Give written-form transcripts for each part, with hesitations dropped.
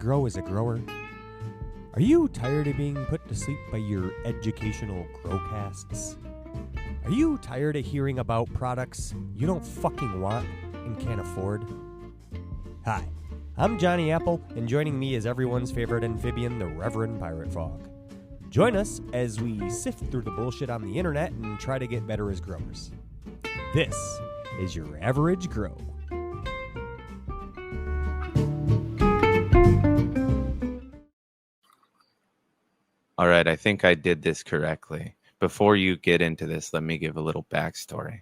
grow as a grower? Are you tired of being put to sleep by your educational growcasts? Are you tired of hearing about products you don't fucking want and can't afford? Hi, I'm Johnny Apple, and joining me is everyone's favorite amphibian, the Reverend Pirate Fog. Join us as we sift through the bullshit on the internet and try to get better as growers. This is your average grow. All right, I think I did this correctly. Before you get into this, let me give a little backstory.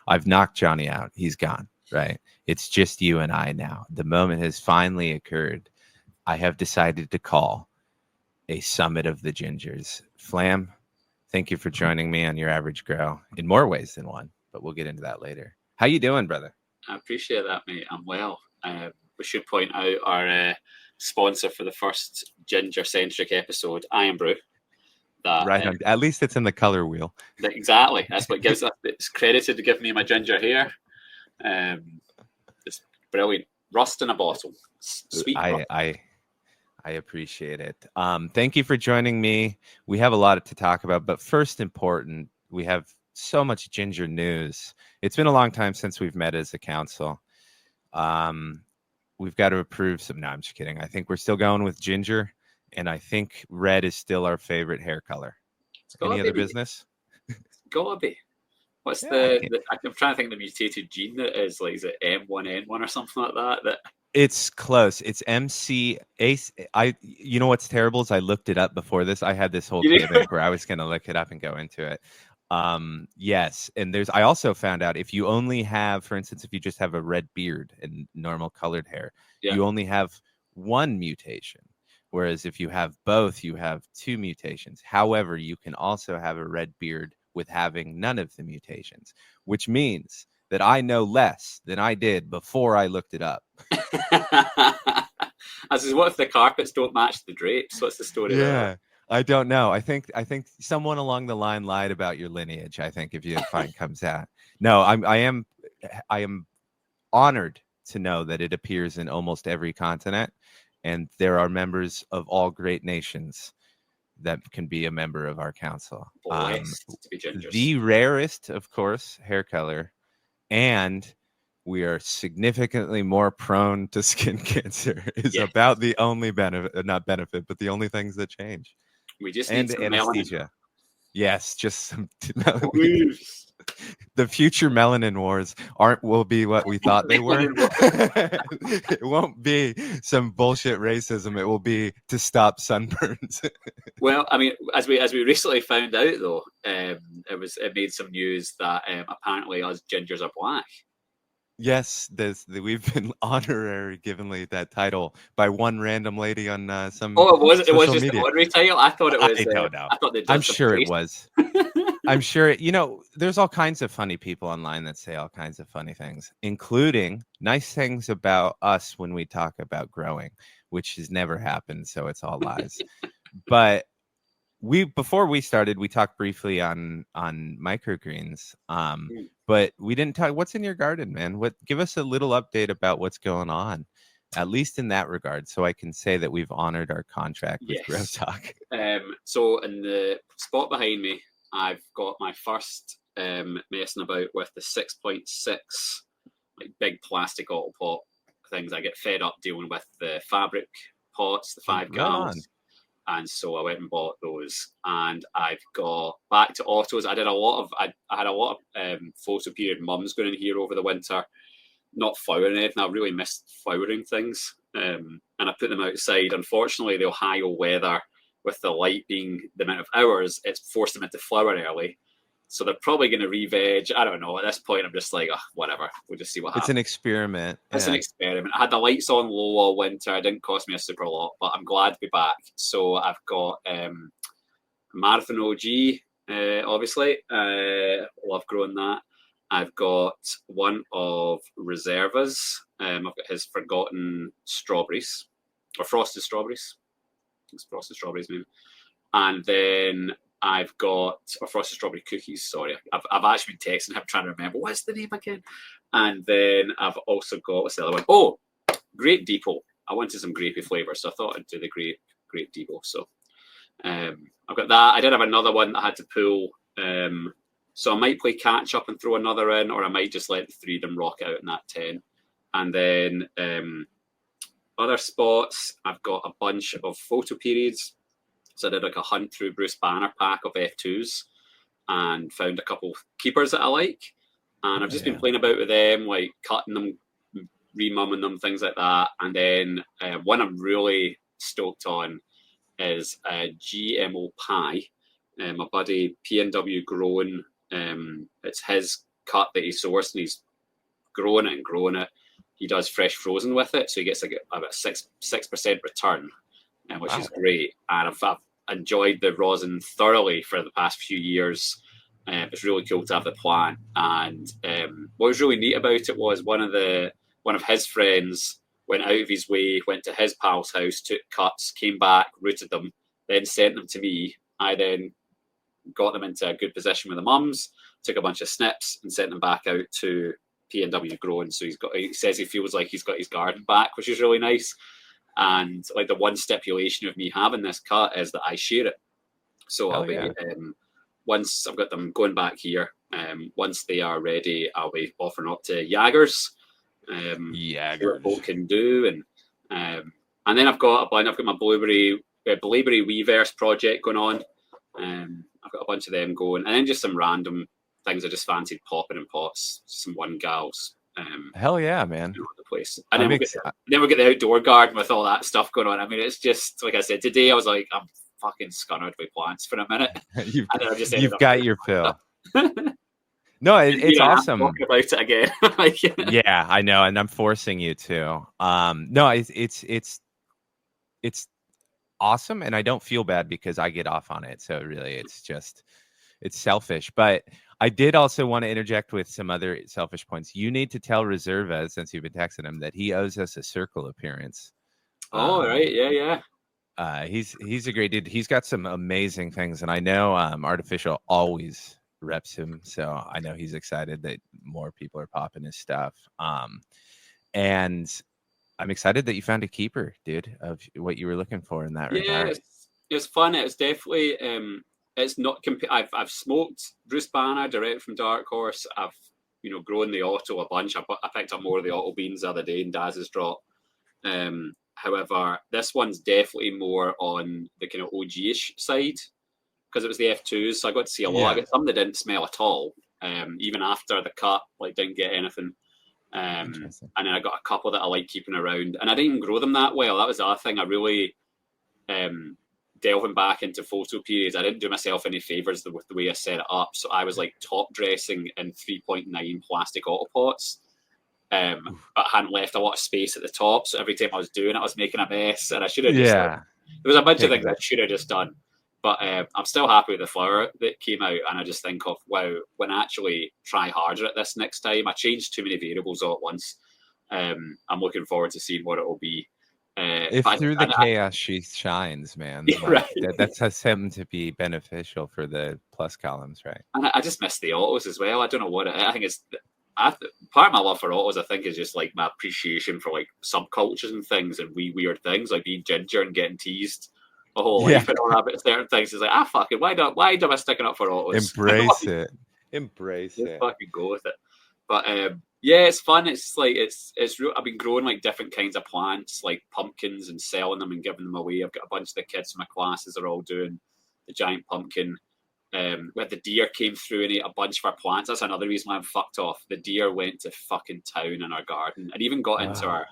I've knocked Johnny out. He's gone, right? It's just you and I now. The moment has finally occurred. I have decided to call a summit of the gingers. Flamm, thank you for joining me on Your Average Grow in more ways than one, but we'll get into that later. How you doing, brother? I appreciate that, mate. I'm well. We should point out our sponsor for the first ginger-centric episode, Iron Brew. Right on. At least it's in the color wheel. Exactly. That's what gives us. It's credited to give me my ginger hair. It's brilliant. Rust in a bottle. Sweet. I appreciate it. Thank you for joining me. We have a lot to talk about, but first important, we have so much ginger news. It's been a long time since we've met as a council. We've got to approve some. No, I'm just kidding. I think we're still going with ginger, and I think red is still our favorite hair color. Any other business? It's gotta be. What's I'm trying to think of the mutated gene that is like, is it M1N1 or something like that? It's close. It's MC. You know what's terrible is I looked it up before this. I had this whole thing where I was going to look it up and go into it. Yes, and I also found out if you only have, for instance, if you just have a red beard and normal colored hair, you only have one mutation. Whereas if you have both, you have two mutations. However, you can also have a red beard with having none of the mutations, which means that I know less than I did before I looked it up. I says, what if the carpets don't match the drapes? What's the story there? I don't know. I think someone along the line lied about your lineage. I think if you find comes out. No, I am honored to know that it appears in almost every continent, and there are members of all great nations that can be a member of our council. The rarest, of course, hair color, and we are significantly more prone to skin cancer. Is about the only benefit, but the only things that change. We just need some anesthesia. Melanin. Yes, just some. The future melanin wars will be what we thought they were. It won't be some bullshit racism. It will be to stop sunburns. Well, I mean, as we recently found out, though, it made some news that apparently us gingers are black. Yes, we've been honorary givenly that title by one random lady on some. Oh, it was just media. an honorary title. I thought it was. I don't know. I thought they'd I'm sure it was. I'm sure there's all kinds of funny people online that say all kinds of funny things, including nice things about us when we talk about growing, which has never happened. So it's all lies. But before we started, we talked briefly on microgreens. But we didn't talk. What's in your garden, man? Give us a little update about what's going on, at least in that regard, so I can say that we've honored our contract with Grow Talk. So in the spot behind me, I've got my first messing about with the 6.6 like big plastic auto pot things. I get fed up dealing with the fabric pots, the 5 gallons. And so I went and bought those, and I've got back to autos. I had a lot of photo period mums going in here over the winter, not flowering anything. I really missed flowering things, and I put them outside. Unfortunately, the Ohio weather, with the light being the amount of hours, it's forced them into flower early. So they're probably going to re-veg. I don't know. At this point, I'm just like, whatever. We'll just see what happens. It's an experiment. It's an experiment. I had the lights on low all winter. It didn't cost me a super lot, but I'm glad to be back. So I've got Marathon OG, obviously. Love growing that. I've got one of Reservas. I've got his Forgotten Strawberries, or Frosted Strawberries. It's Frosted Strawberries, maybe. And then I've got Frosted Strawberry Cookies. Sorry, I've actually been texting him trying to remember what's the name again. And then I've also got, what's the other one? Oh, Great Depot. I wanted some grapey flavour, so I thought I'd do the grape Debo. So I've got that. I did have another one that I had to pull. So I might play catch up and throw another in, or I might just let the three of them rock out in that 10. And then other spots, I've got a bunch of photo periods. So I did like a hunt through Bruce Banner pack of F2s and found a couple keepers that I like. And I've just been playing about with them, like cutting them, remumming them, things like that. And then one I'm really stoked on is GMO Pie. My buddy P&W Grown, it's his cut that he sourced, and he's growing it and growing it. He does fresh frozen with it, so he gets like about 6% return, which is great. And I've enjoyed the rosin thoroughly for the past few years. It's really cool to have the plant. And what was really neat about it was one of his friends went out of his way, went to his pal's house, took cuts, came back, rooted them, then sent them to me. I then got them into a good position with the mums, took a bunch of snips and sent them back out to P&W Grown. So he says he feels like he's got his garden back, which is really nice. And like the one stipulation of me having this cut is that I share it. So I'll be once I've got them going back here, once they are ready, I'll be offering up to Jaggers. What folk can do, and then I've got my blueberry Weverse project going on. I've got a bunch of them going, and then just some random things I just fancied popping in pots, some one gals. Hell yeah, man! The place, and then we get the outdoor garden with all that stuff going on. I mean, it's just like I said today. I was like, I'm fucking scunnered with plants for a minute. you've got your fill. No, it's awesome. I'm talking about it again. Yeah, I know, and I'm forcing you to. No, it's awesome, and I don't feel bad because I get off on it. So really, it's selfish. But I did also want to interject with some other selfish points. You need to tell Reserva, since you've been texting him, that he owes us a circle appearance. Oh, right, yeah. He's a great dude. He's got some amazing things, and I know Artificial always reps him, so I know he's excited that more people are popping his stuff. And I'm excited that you found a keeper, dude, of what you were looking for in that regard. It was fun. It was definitely it's not I've smoked Bruce Banner direct from Dark Horse. I've grown the auto a bunch. I picked up more of the auto beans the other day in Daz's drop. However, this one's definitely more on the kind of OG-ish side because it was the F2s, so I got to see a lot. I got some that didn't smell at all, even after the cut, like didn't get anything. And then I got a couple that I like keeping around, and I didn't even grow them that well. That was the other thing. I really delving back into photo periods, I didn't do myself any favors with the way I set it up. So I was like top dressing in 3.9 plastic auto pots, but hadn't left a lot of space at the top. So every time I was doing it, I was making a mess, and I should have just there was a bunch of things I should have just done. But I'm still happy with the flower that came out, and I just think of, wow, when I actually try harder at this next time, I changed too many variables all at once. I'm looking forward to seeing what it will be. Through the chaos she shines, man. Right. That's something to be beneficial for the plus columns, right? And I just miss the autos as well. I don't know what I think it's. Part of my love for autos, I think, is just like my appreciation for like subcultures and things and weird things, like being ginger and getting teased a whole life and all that. But certain things is like, fuck it. Why am I sticking up for autos? Embrace it. Embrace it. Fucking go with it. But it's fun. It's like it's real. I've been growing like different kinds of plants, like pumpkins, and selling them and giving them away. I've got a bunch of the kids in my classes are all doing the giant pumpkin. We had the deer came through and ate a bunch of our plants. That's another reason why I'm fucked off. The deer went to fucking town in our garden and even got into our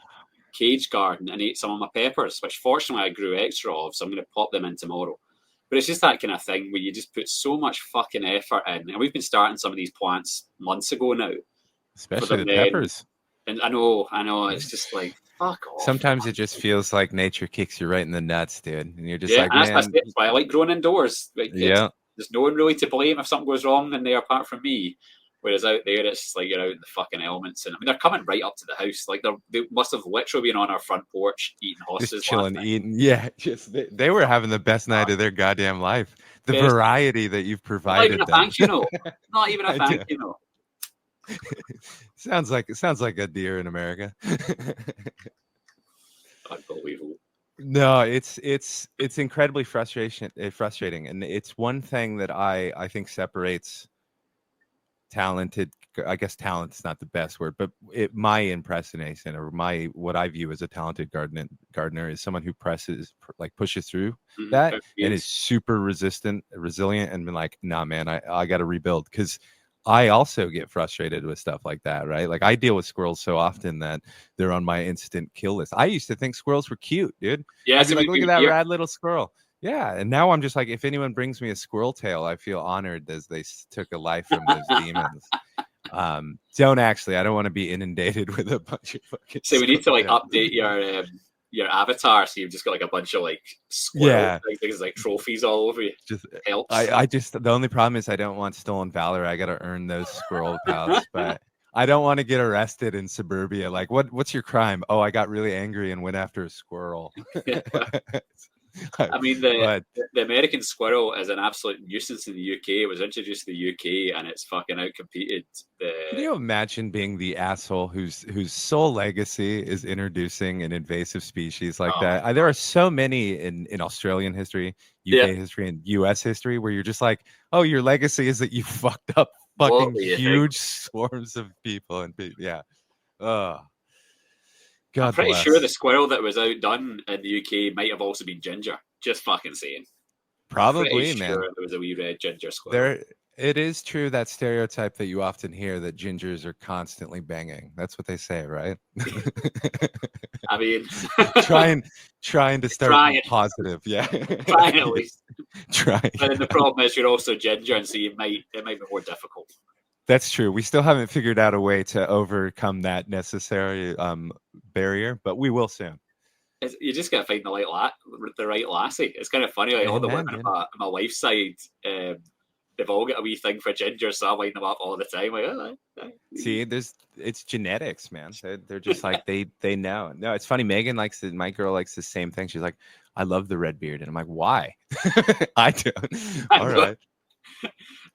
cage garden and ate some of my peppers, which fortunately I grew extra of, so I'm going to pop them in tomorrow. But it's just that kind of thing where you just put so much fucking effort in. And we've been starting some of these plants months ago now. Especially the peppers. And I know. It's just like, fuck off. Sometimes it just feels like nature kicks you right in the nuts, dude. And you're just like, man. That's why I like growing indoors. Like, there's no one really to blame if something goes wrong in there apart from me. Whereas out there, it's just like you're out in the fucking elements. And I mean, they're coming right up to the house. Like they must have literally been on our front porch eating hosses. Just chilling, eating. Yeah, they were having the best night of their goddamn life. The variety that you've provided them. Not even a thank you note. Sounds like a deer in America. Unbelievable. No, it's incredibly frustrating, and it's one thing that I think separates talented. I guess talent's not the best word, but my impersonation or what I view as a talented gardener is someone who pushes through that and is super resilient, and been like, nah, man, I got to rebuild, because I also get frustrated with stuff like that, right? Like, I deal with squirrels so often that they're on my instant kill list. I used to think squirrels were cute, dude. Yeah, I'd be like, look at that rad little squirrel. Yeah, and now I'm just like, if anyone brings me a squirrel tail, I feel honored as they took a life from those demons. I don't want to be inundated with a bunch of fucking. So we need to like update your avatar, so you've just got like a bunch of like squirrel things like trophies all over you. Just helps. The only problem is I don't want stolen valor. I got to earn those squirrel pals, but I don't want to get arrested in suburbia. Like, what's your crime? Oh, I got really angry and went after a squirrel. I mean, the American squirrel is an absolute nuisance in the UK. It was introduced in the UK, and it's fucking outcompeted the. Can you imagine being the asshole whose sole legacy is introducing an invasive species like that? There are so many in Australian history, UK history, and US history where you're just like, oh, your legacy is that you fucked up fucking huge swarms of people and God I'm pretty bless. sure the squirrel that was outdone in the UK might have also been ginger. Just fucking saying. Probably, man. Sure there was a wee red ginger squirrel. It is true, that stereotype that you often hear, that gingers are constantly banging. That's what they say, right? I mean, trying to start positive, yeah. Trying at least. Trying. But then the problem is you're also ginger, and so it might be more difficult. That's true. We still haven't figured out a way to overcome that necessary barrier, but we will soon. You just gotta find the right lassie. It's kind of funny. Like all the women on my wife's side, they've all got a wee thing for ginger, so I line them up all the time. Like, See, it's genetics, man. They're just like they know. No, it's funny. Megan my girl likes the same thing. She's like, I love the red beard, and I'm like, why? I don't. All right.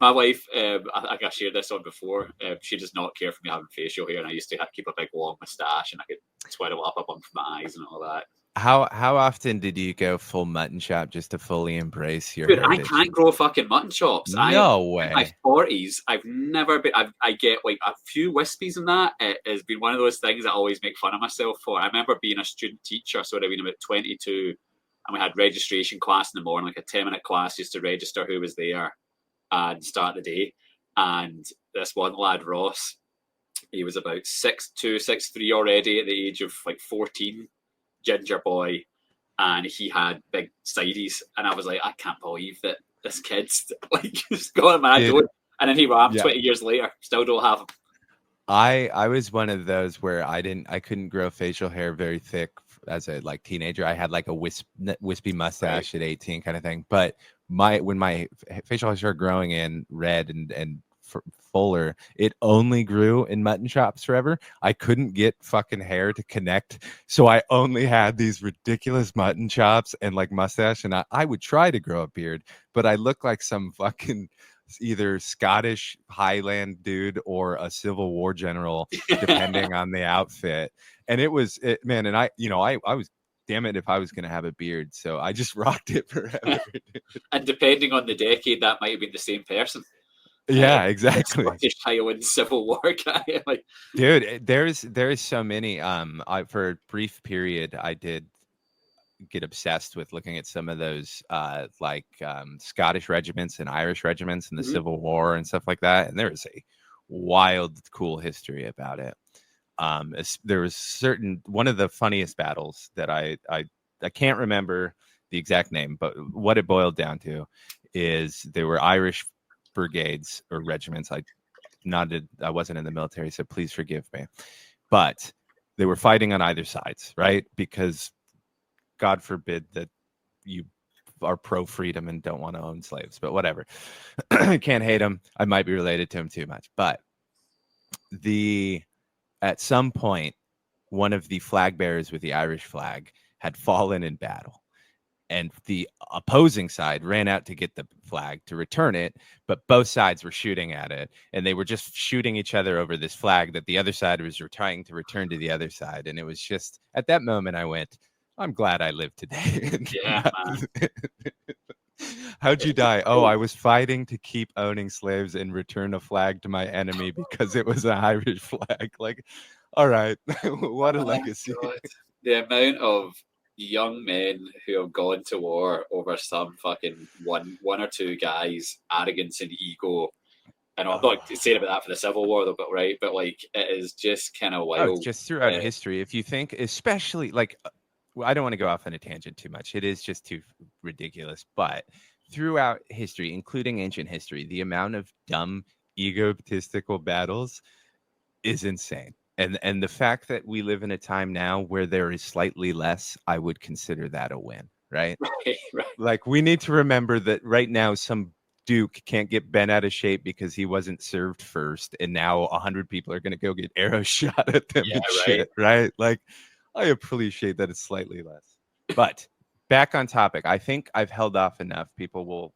My wife, I think I shared this on before. She does not care for me having facial hair, and I used to keep a big long moustache, and I could twirl up onto my eyes and all that. How often did you go full mutton chop just to fully embrace your? Dude, heritage? I can't grow fucking mutton chops. No way. In my 40s, I've never been. I get like a few wispies in that. It has been one of those things I always make fun of myself for. I remember being a student teacher, so I'd have been about 22, and we had registration class in the morning, like a 10-minute class just to register who was there and start the day. And this one lad, Ross, he was about 6'2", 6'3" already at the age of like 14, ginger boy, and he had big sides. And I was like, I can't believe that this kid's like just got my door. And then here I am 20 years later, still don't have him. I was one of those where I couldn't grow facial hair very thick as a teenager. I had like a wispy mustache at 18 kind of thing. But when my facial hair started growing in red and fuller, it only grew in mutton chops forever. I couldn't get fucking hair to connect, so I only had these ridiculous mutton chops and like mustache, and I would try to grow a beard, but I look like some fucking either Scottish Highland dude or a Civil War general, depending on the outfit. And it was man, and I was damn it if I was going to have a beard, so I just rocked it forever. And depending on the decade, that might have been the same person. Yeah, exactly. Scottish Highland Civil War guy. Like, dude, there is so many. For a brief period, I did get obsessed with looking at some of those Scottish regiments and Irish regiments in the Civil War and stuff like that. And there is a wild, cool history about it. There was one of the funniest battles that I can't remember the exact name, but what it boiled down to is there were Irish brigades or regiments. I wasn't in the military, so please forgive me, but they were fighting on either sides, right? Because God forbid that you are pro freedom and don't want to own slaves, but whatever. Can't hate him. I might be related to him too much, but at some point, one of the flag bearers with the Irish flag had fallen in battle, and the opposing side ran out to get the flag to return it, but both sides were shooting at it, and they were just shooting each other over this flag that the other side was trying to return to the other side. And it was just, at that moment, I went, I'm glad I lived today. Yeah, man. How'd you die? Oh, I was fighting to keep owning slaves and return a flag to my enemy because it was an Irish flag. Like, all right, what a Oh, legacy. God. The amount of young men who have gone to war over some fucking one or two guys' arrogance and ego. And I'm not saying about that for the Civil War, though, but right, but like it is just kind of Oh, wild. just throughout history, if you think, especially like, I don't want to go off on a tangent too much. It is just too ridiculous. But throughout history, including ancient history, the amount of dumb, egotistical battles is insane. And the fact that we live in a time now where there is slightly less, I would consider that a win, right? Right. Like, we need to remember that right now some Duke can't get bent out of shape because he wasn't served first, and now 100 people are going to go get arrows shot at them Yeah, and right. shit, right? Like, I appreciate that it's slightly less. But back on topic, I think I've held off enough. People will,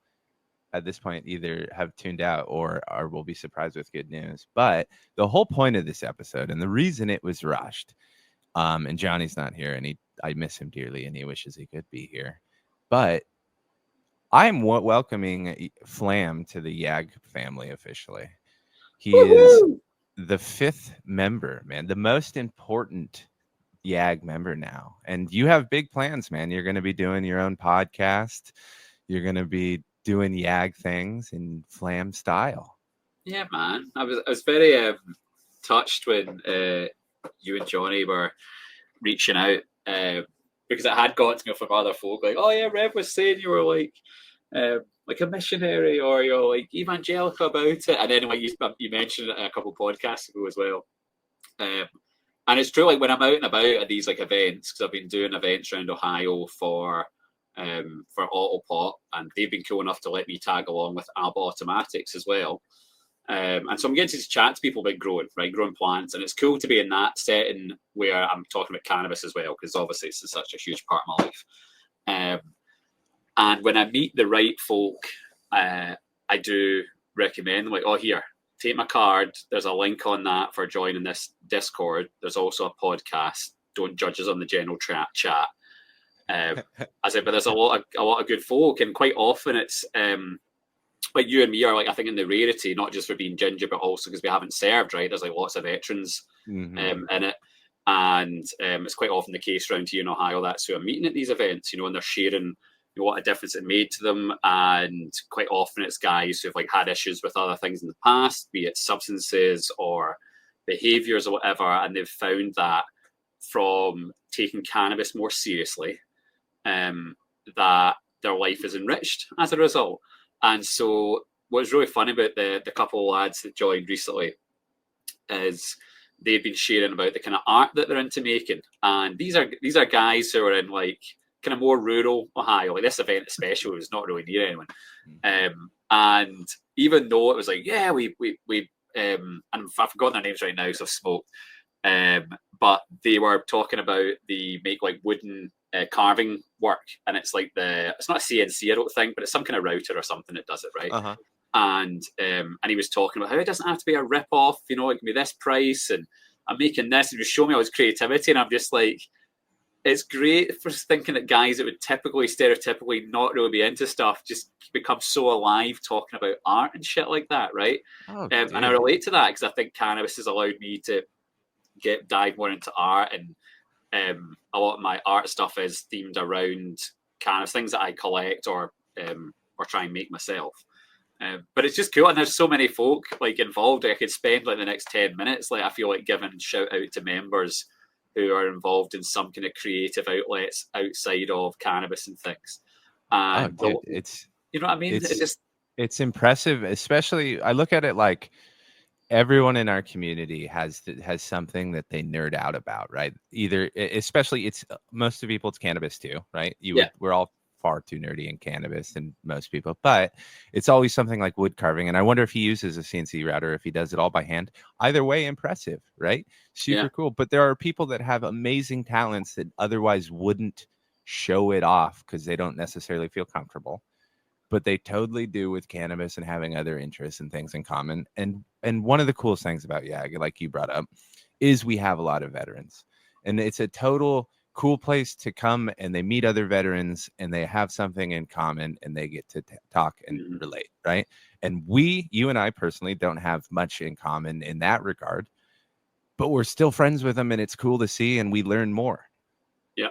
at this point, either have tuned out or will be surprised with good news. But the whole point of this episode, and the reason it was rushed, and Johnny's not here, and I miss him dearly, and he wishes he could be here. But I'm welcoming Flamm to the YAG family officially. He is the 5th member, man, the most important YAG member now. And you have big plans, man. You're going to be doing your own podcast. You're going to be doing YAG things in Flamm style. Yeah, man. I was very touched when you and Johnny were reaching out because it had got to me from other folk like, oh yeah, Rev was saying you were like a missionary or you're like evangelical about it, and then like you mentioned it a couple podcasts ago as well. And it's true, like when I'm out and about at these like events, because I've been doing events around Ohio for Autopot, and they've been cool enough to let me tag along with Alba Automatics as well. And so I'm getting to chat to people about growing plants, and it's cool to be in that setting where I'm talking about cannabis as well, because obviously it's such a huge part of my life. And when I meet the right folk, I do recommend like, oh, here, take my card. There's a link on that for joining this Discord. There's also a podcast. Don't judge us on the general chat. I said, but there's a lot of good folk, and quite often it's like you and me are like, I think in the rarity, not just for being ginger, but also because we haven't served, right? There's like lots of veterans in it. And it's quite often the case around here in Ohio. That's who I'm meeting at these events, and they're sharing what a difference it made to them. And quite often it's guys who've like had issues with other things in the past, be it substances or behaviors or whatever. And they've found that from taking cannabis more seriously, that their life is enriched as a result. And so what's really funny about the couple of lads that joined recently is they've been sharing about the kind of art that they're into making. And these are guys who are in like kind of more rural Ohio. Like this event especially was not really near anyone. And even though it was like, yeah, we and I've forgotten their names right now, so I've smoked. But they were talking about the make like wooden carving work, and it's like it's not a CNC, I don't think, but it's some kind of router or something that does it, right? And he was talking about how it doesn't have to be a rip off, it can be this price, and I'm making this, and he was showing me all his creativity, and I'm just like, it's great for thinking that guys that would stereotypically not really be into stuff just become so alive talking about art and shit like that, right? And I relate to that because I think cannabis has allowed me to dive more into art, and a lot of my art stuff is themed around cannabis, things that I collect or try and make myself. But it's just cool, and there's so many folk like involved. I could spend like the next 10 minutes, like I feel like giving shout out to members who are involved in some kind of creative outlets outside of cannabis and things. And it's you know what I mean? It's impressive, especially I look at it like everyone in our community has something that they nerd out about, right? Either, especially it's most of the people, it's cannabis too, right? We're all far too nerdy in cannabis and most people, but it's always something like wood carving. And I wonder if he uses a CNC router, if he does it all by hand. Either way, impressive, right? Super cool. But there are people that have amazing talents that otherwise wouldn't show it off because they don't necessarily feel comfortable, but they totally do with cannabis and having other interests and things in common. And one of the coolest things about YAG, like you brought up, is we have a lot of veterans, and it's a total cool place to come, and they meet other veterans, and they have something in common, and they get to talk and relate, right? And you and I personally don't have much in common in that regard, but we're still friends with them, and it's cool to see, and we learn more. Yeah.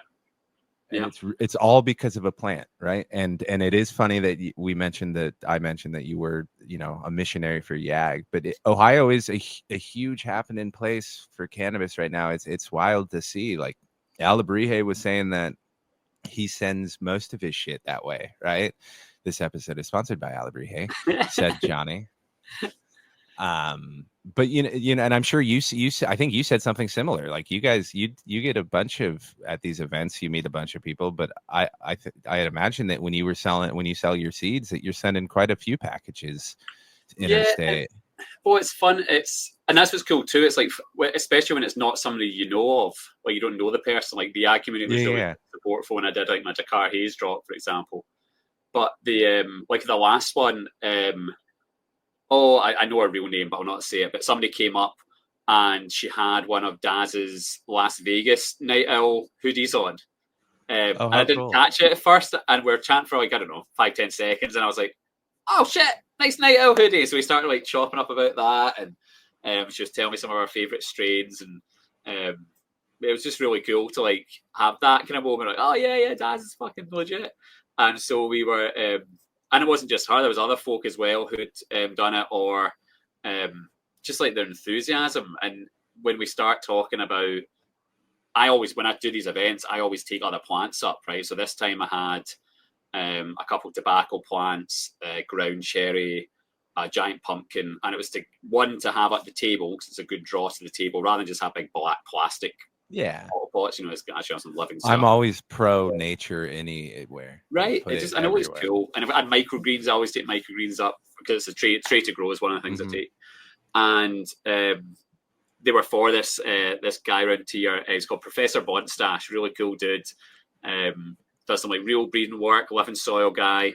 And it's all because of a plant, right? And it is funny that I mentioned that you were, a missionary for YAG, but Ohio is a huge happening place for cannabis right now. It's wild to see. Like Alabrije was saying that he sends most of his shit that way, right? This episode is sponsored by Alabrije, said Johnny. But and I'm sure you I think you said something similar. Like you guys, you get a bunch of, at these events, you meet a bunch of people. But I had imagined that when you sell your seeds, that you're sending quite a few packages interstate. Yeah, it's fun. And that's what's cool too. It's like, especially when it's not somebody you know of, like you don't know the person. Like the ag community was really supportful when I did like my Dakar Haze drop, for example. But the like the last one. I know her real name, but I'll not say it. But somebody came up and she had one of Daz's Las Vegas Night Owl hoodies on. And I didn't catch it at first. And we were chatting for 5-10 seconds. And I was like, oh shit, nice Night Owl hoodie. So we started like chopping up about that. And she was telling me some of our favourite strains. And it was just really cool to like have that kind of moment. Like, oh yeah, Daz is fucking legit. And so we were... and it wasn't just her, there was other folk as well who'd done it, or just like their enthusiasm. And when we start talking about, when I do these events, I always take other plants up, right? So this time I had a couple of tobacco plants, ground cherry, a giant pumpkin, and it was to have at the table, because it's a good draw to the table, rather than just have big black plastic. Yeah, pots, it's actually some living stuff. I'm always pro nature anywhere. Right, I know it's cool. And if I had microgreens, I always take microgreens up because it's a tray to grow is one of the things I take. And they were for this guy around here. He's called Professor Bonstash, really cool dude. Does some like real breeding work, living soil guy.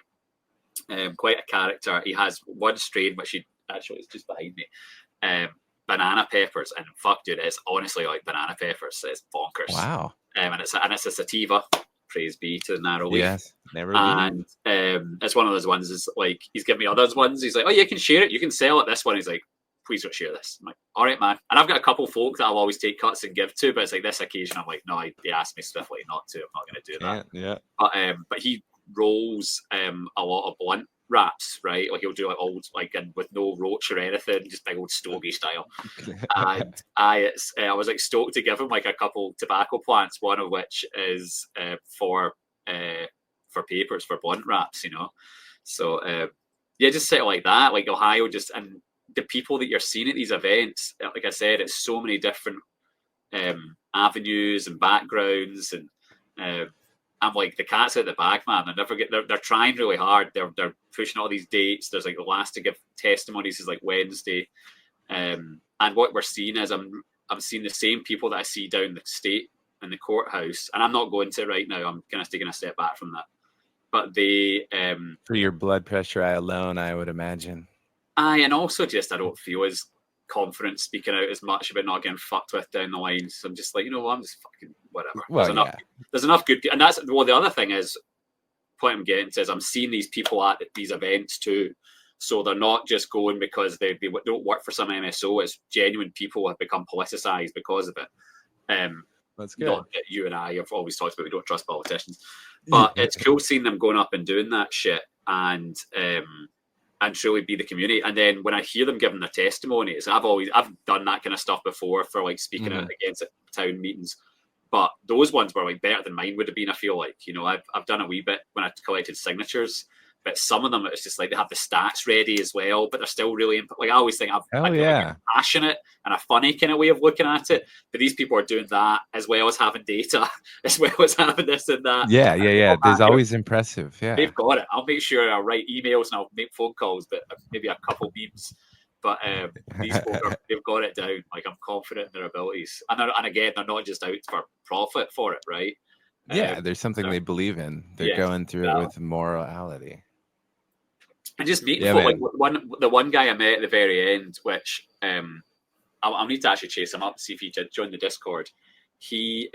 Quite a character. He has one strain which it's just behind me. Banana peppers, and fuck, dude, it's honestly like banana peppers. It's bonkers. Wow. And it's a sativa. Praise be to the narrow leaf. Yes, never. And it's one of those ones. Is like he's giving me others ones. He's like, oh, you can share it. You can sell it. This one. He's like, please don't share this. I'm like, all right, man. And I've got a couple folk that I'll always take cuts and give to, but it's like this occasion, I'm like, no, they asked me swiftly not to. I'm not going to do that. Yeah. But he rolls a lot of blunt wraps, right? Like he'll do like old, like, and with no roach or anything, just big old stogie style. And I was like stoked to give him like a couple tobacco plants, one of which is for papers, for blunt wraps, So just set it like that, like Ohio, and the people that you're seeing at these events, like I said, it's so many different avenues and backgrounds, and I'm like, the cat's out the bag, man. They're trying really hard. They're pushing all these dates. There's like the last to give testimonies is like Wednesday, and what we're seeing is I'm seeing the same people that I see down the state in the courthouse, and I'm not going to right now. I'm kind of taking a step back from that. But they for your blood pressure alone, I would imagine. And also just I don't feel as confident speaking out as much about not getting fucked with down the line. So I'm just like, I'm just fucking whatever. Well, there's enough good, and that's the other thing is, point I'm getting to is I'm seeing these people at these events too. So they're not just going because they don't work for some MSO. It's genuine people have become politicized because of it. That's good. Not that you and I have always talked about we don't trust politicians, but it's cool seeing them going up and doing that shit and truly be the community. And then when I hear them giving their testimonies, I've done that kind of stuff before for like speaking out against at town meetings. But those ones were like better than mine would have been. I feel like, I've done a wee bit when I collected signatures, but some of them it's just like they have the stats ready as well, but they're still really like I always think I'm passionate and a funny kind of way of looking at it. But these people are doing that as well as having data, as well as having this and that. Yeah. There's always impressive. Yeah, they've got it. I'll make sure I write emails and I'll make phone calls, but maybe a couple memes. But these folk they've got it down. Like I'm confident in their abilities, and again, they're not just out for profit for it, right? Yeah, there's something they believe in. They're going through it with morality. And just meeting folk, like the one guy I met at the very end, which I'll need to actually chase him up to see if he did join the Discord. He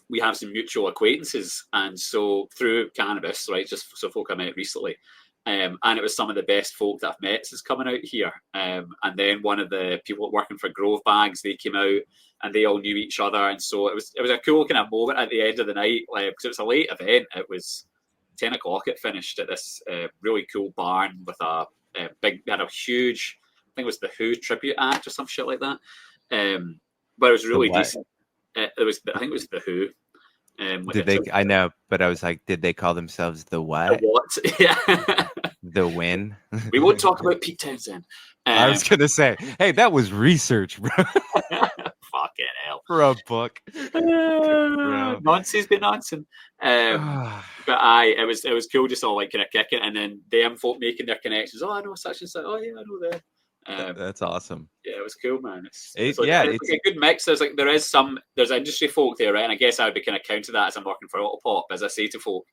we have some mutual acquaintances, and so through cannabis, right, just so folk I met recently, and it was some of the best folk that I've met since coming out here. And then one of the people working for Grove Bags, they came out and they all knew each other, and so it was a cool kind of moment at the end of the night, because it was a late event. It was 10 o'clock. It finished at this really cool barn with a big, had a huge, I think it was the Who tribute act or some shit like that. But it was really decent. I think it was the Who. Did they? I know, but I was like, did they call themselves the what? The what? Yeah. The win. We won't talk about Pete Townsend. I was gonna say, hey, that was research, bro. Fucking hell. For a book. Nonsense, but nonsense. But it was cool, just all like kind of kicking, and then them folk making their connections. Oh, I know such and such. Oh yeah, I know them. That's awesome. Yeah, it was cool, man. It's like a good mix. There's industry folk there, right? And I guess I would be kind of counter that as I'm working for Autopop. As I say to folk,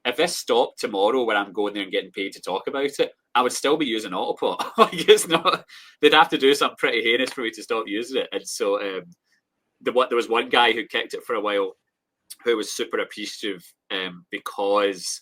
if this stopped tomorrow when I'm going there and getting paid to talk about it, I would still be using Autopop. Like, it's not. They'd have to do something pretty heinous for me to stop using it. And so there was one guy who kicked it for a while, who was super appreciative because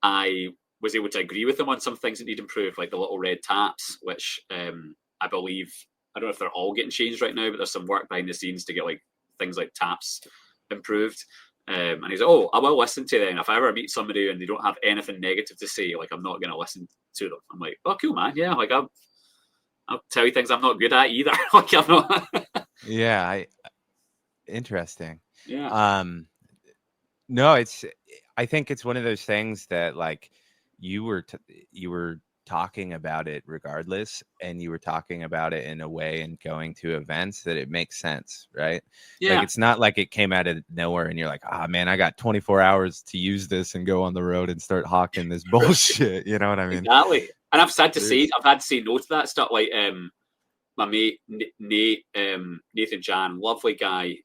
I was able to agree with them on some things that need improved, like the little red taps, which I believe, I don't know if they're all getting changed right now, but there's some work behind the scenes to get like things like taps improved. And he's like, oh, I will listen to them. If I ever meet somebody and they don't have anything negative to say, like, I'm not going to listen to them. I'm like, oh, cool, man. Yeah, like I'll tell you things I'm not good at either. Like, I'm not. Yeah, interesting. Yeah. No, I think it's one of those things that, like, you were talking about it regardless, and you were talking about it in a way and going to events that it makes sense, right? Yeah. Like, it's not like it came out of nowhere and you're like, man, I got 24 hours to use this and go on the road and start hawking this bullshit. You know what I mean? Exactly. And I've had to say no to that stuff. Like my mate Nate, Nathan Jan, lovely guy.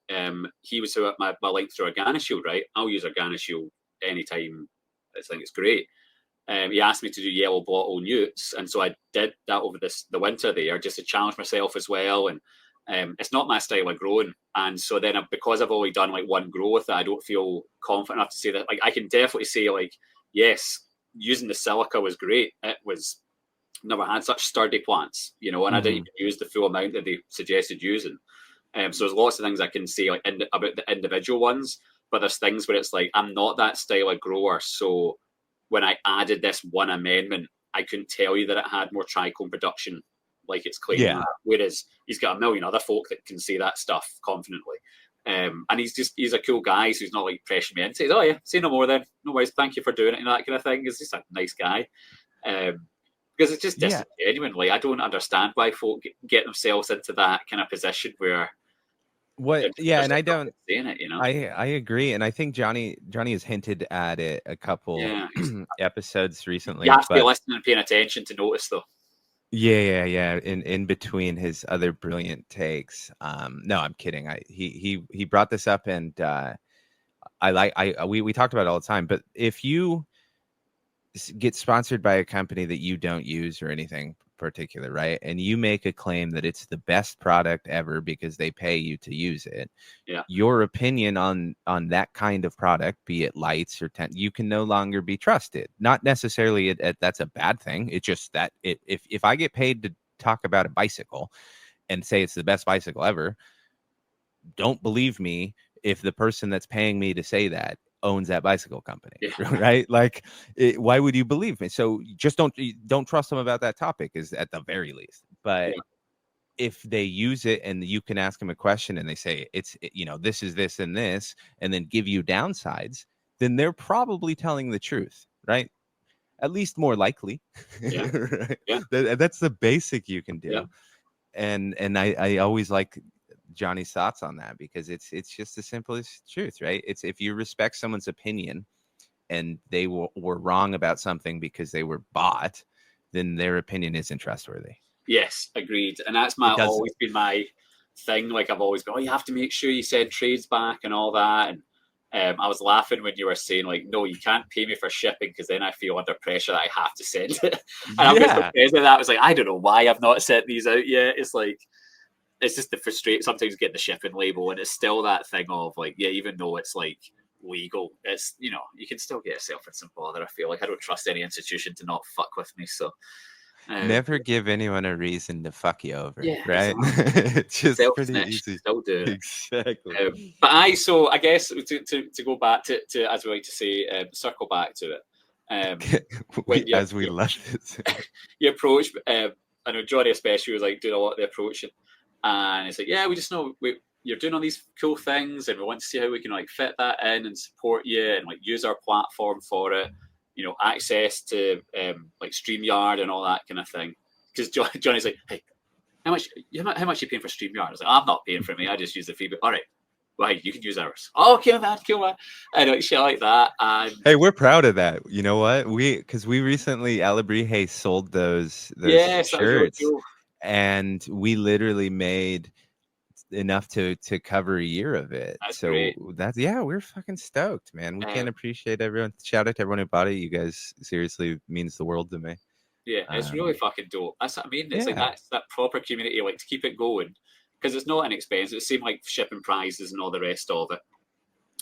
He was my link through Organoshield, right? I'll use Organoshield anytime. I think it's great. He asked me to do yellow bottle newts, and so I did that over the winter there, just to challenge myself as well. And it's not my style of growing, and so then because I've only done like one grow with it, I don't feel confident enough to say that. Like, I can definitely say, like, yes, using the silica was great. It was, never had such sturdy plants, you know, and I didn't even use the full amount that they suggested using. So there's lots of things I can say like about the individual ones, but there's things where it's like, I'm not that style of grower, so when I added this one amendment, I couldn't tell you that it had more trichome production like it's claiming. Yeah. Whereas he's got a million other folk that can say that stuff confidently. And he's a cool guy, so he's not like pressuring me into it. Oh yeah, say no more then. No worries, thank you for doing it and that kind of thing. He's just a nice guy. Because it's just disingenuine. Like, I don't understand why folk get themselves into that kind of position where and I don't saying it, you know. I agree, and I think Johnny has hinted at it a couple episodes recently. You have to be listening and paying attention to notice, though. Yeah. In between his other brilliant takes. No, I'm kidding. He brought this up, and we talked about it all the time. But if you get sponsored by a company that you don't use or anything particular, right, and you make a claim that it's the best product ever because they pay you to use it, your opinion on that kind of product, be it lights or you can no longer be trusted. Not necessarily that's a bad thing. It's just that if I get paid to talk about a bicycle and say it's the best bicycle ever, don't believe me if the person that's paying me to say that owns that bicycle company, right? Like, why would you believe me? So just don't trust them about that topic, is at the very least. But if they use it and you can ask them a question and they say this is this and this, and then give you downsides, then they're probably telling the truth, right? At least more likely. Right? That's the basic you can do. And I always like Johnny's thoughts on that, because it's just the simplest truth, right? It's, if you respect someone's opinion and they were wrong about something because they were bought, then their opinion isn't trustworthy. Yes, agreed. And that's always been my thing. Like, I've always been, you have to make sure you send trades back and all that. And I was laughing when you were saying, like, no, you can't pay me for shipping because then I feel under pressure that I have to send it. And I'm just surprised at that. I was like, I don't know why I've not sent these out yet. It's like, it's just the frustrate. Sometimes getting the shipping label, and it's still that thing of like, yeah, even though it's like legal, it's you can still get yourself in some bother. I feel like I don't trust any institution to not fuck with me. So never give anyone a reason to fuck you over, yeah, right? exactly. It's just pretty Self-snitch, easy. still do it. Exactly. But I guess to go back to as we like to say, circle back to it. When As we love this. you approach, I know Johnny especially was like doing a lot of the approaching, and it's like, yeah, we just know you're doing all these cool things, and we want to see how we can like fit that in and support you, and like use our platform for it. Access to like StreamYard and all that kind of thing. Because Johnny's like, hey, how much are you paying for StreamYard? I was like, I'm not paying for me. I just use the fee. But all right, well, you can use ours. Oh, okay, man, cool, man. And shit like that. And hey, we're proud of that. You know what? Because we recently, Alabrije sold those yes, that was really shirts, cool. and we literally made enough to cover a year of it. That's so great. we're fucking stoked, man. We can't appreciate everyone. Shout out to everyone who bought it. You guys seriously means the world to me. Yeah, it's really fucking dope. That's what I mean. It's like Yeah. that's that proper community, like to keep it going, because it's not inexpensive. It's the same like shipping prizes and all the rest of it.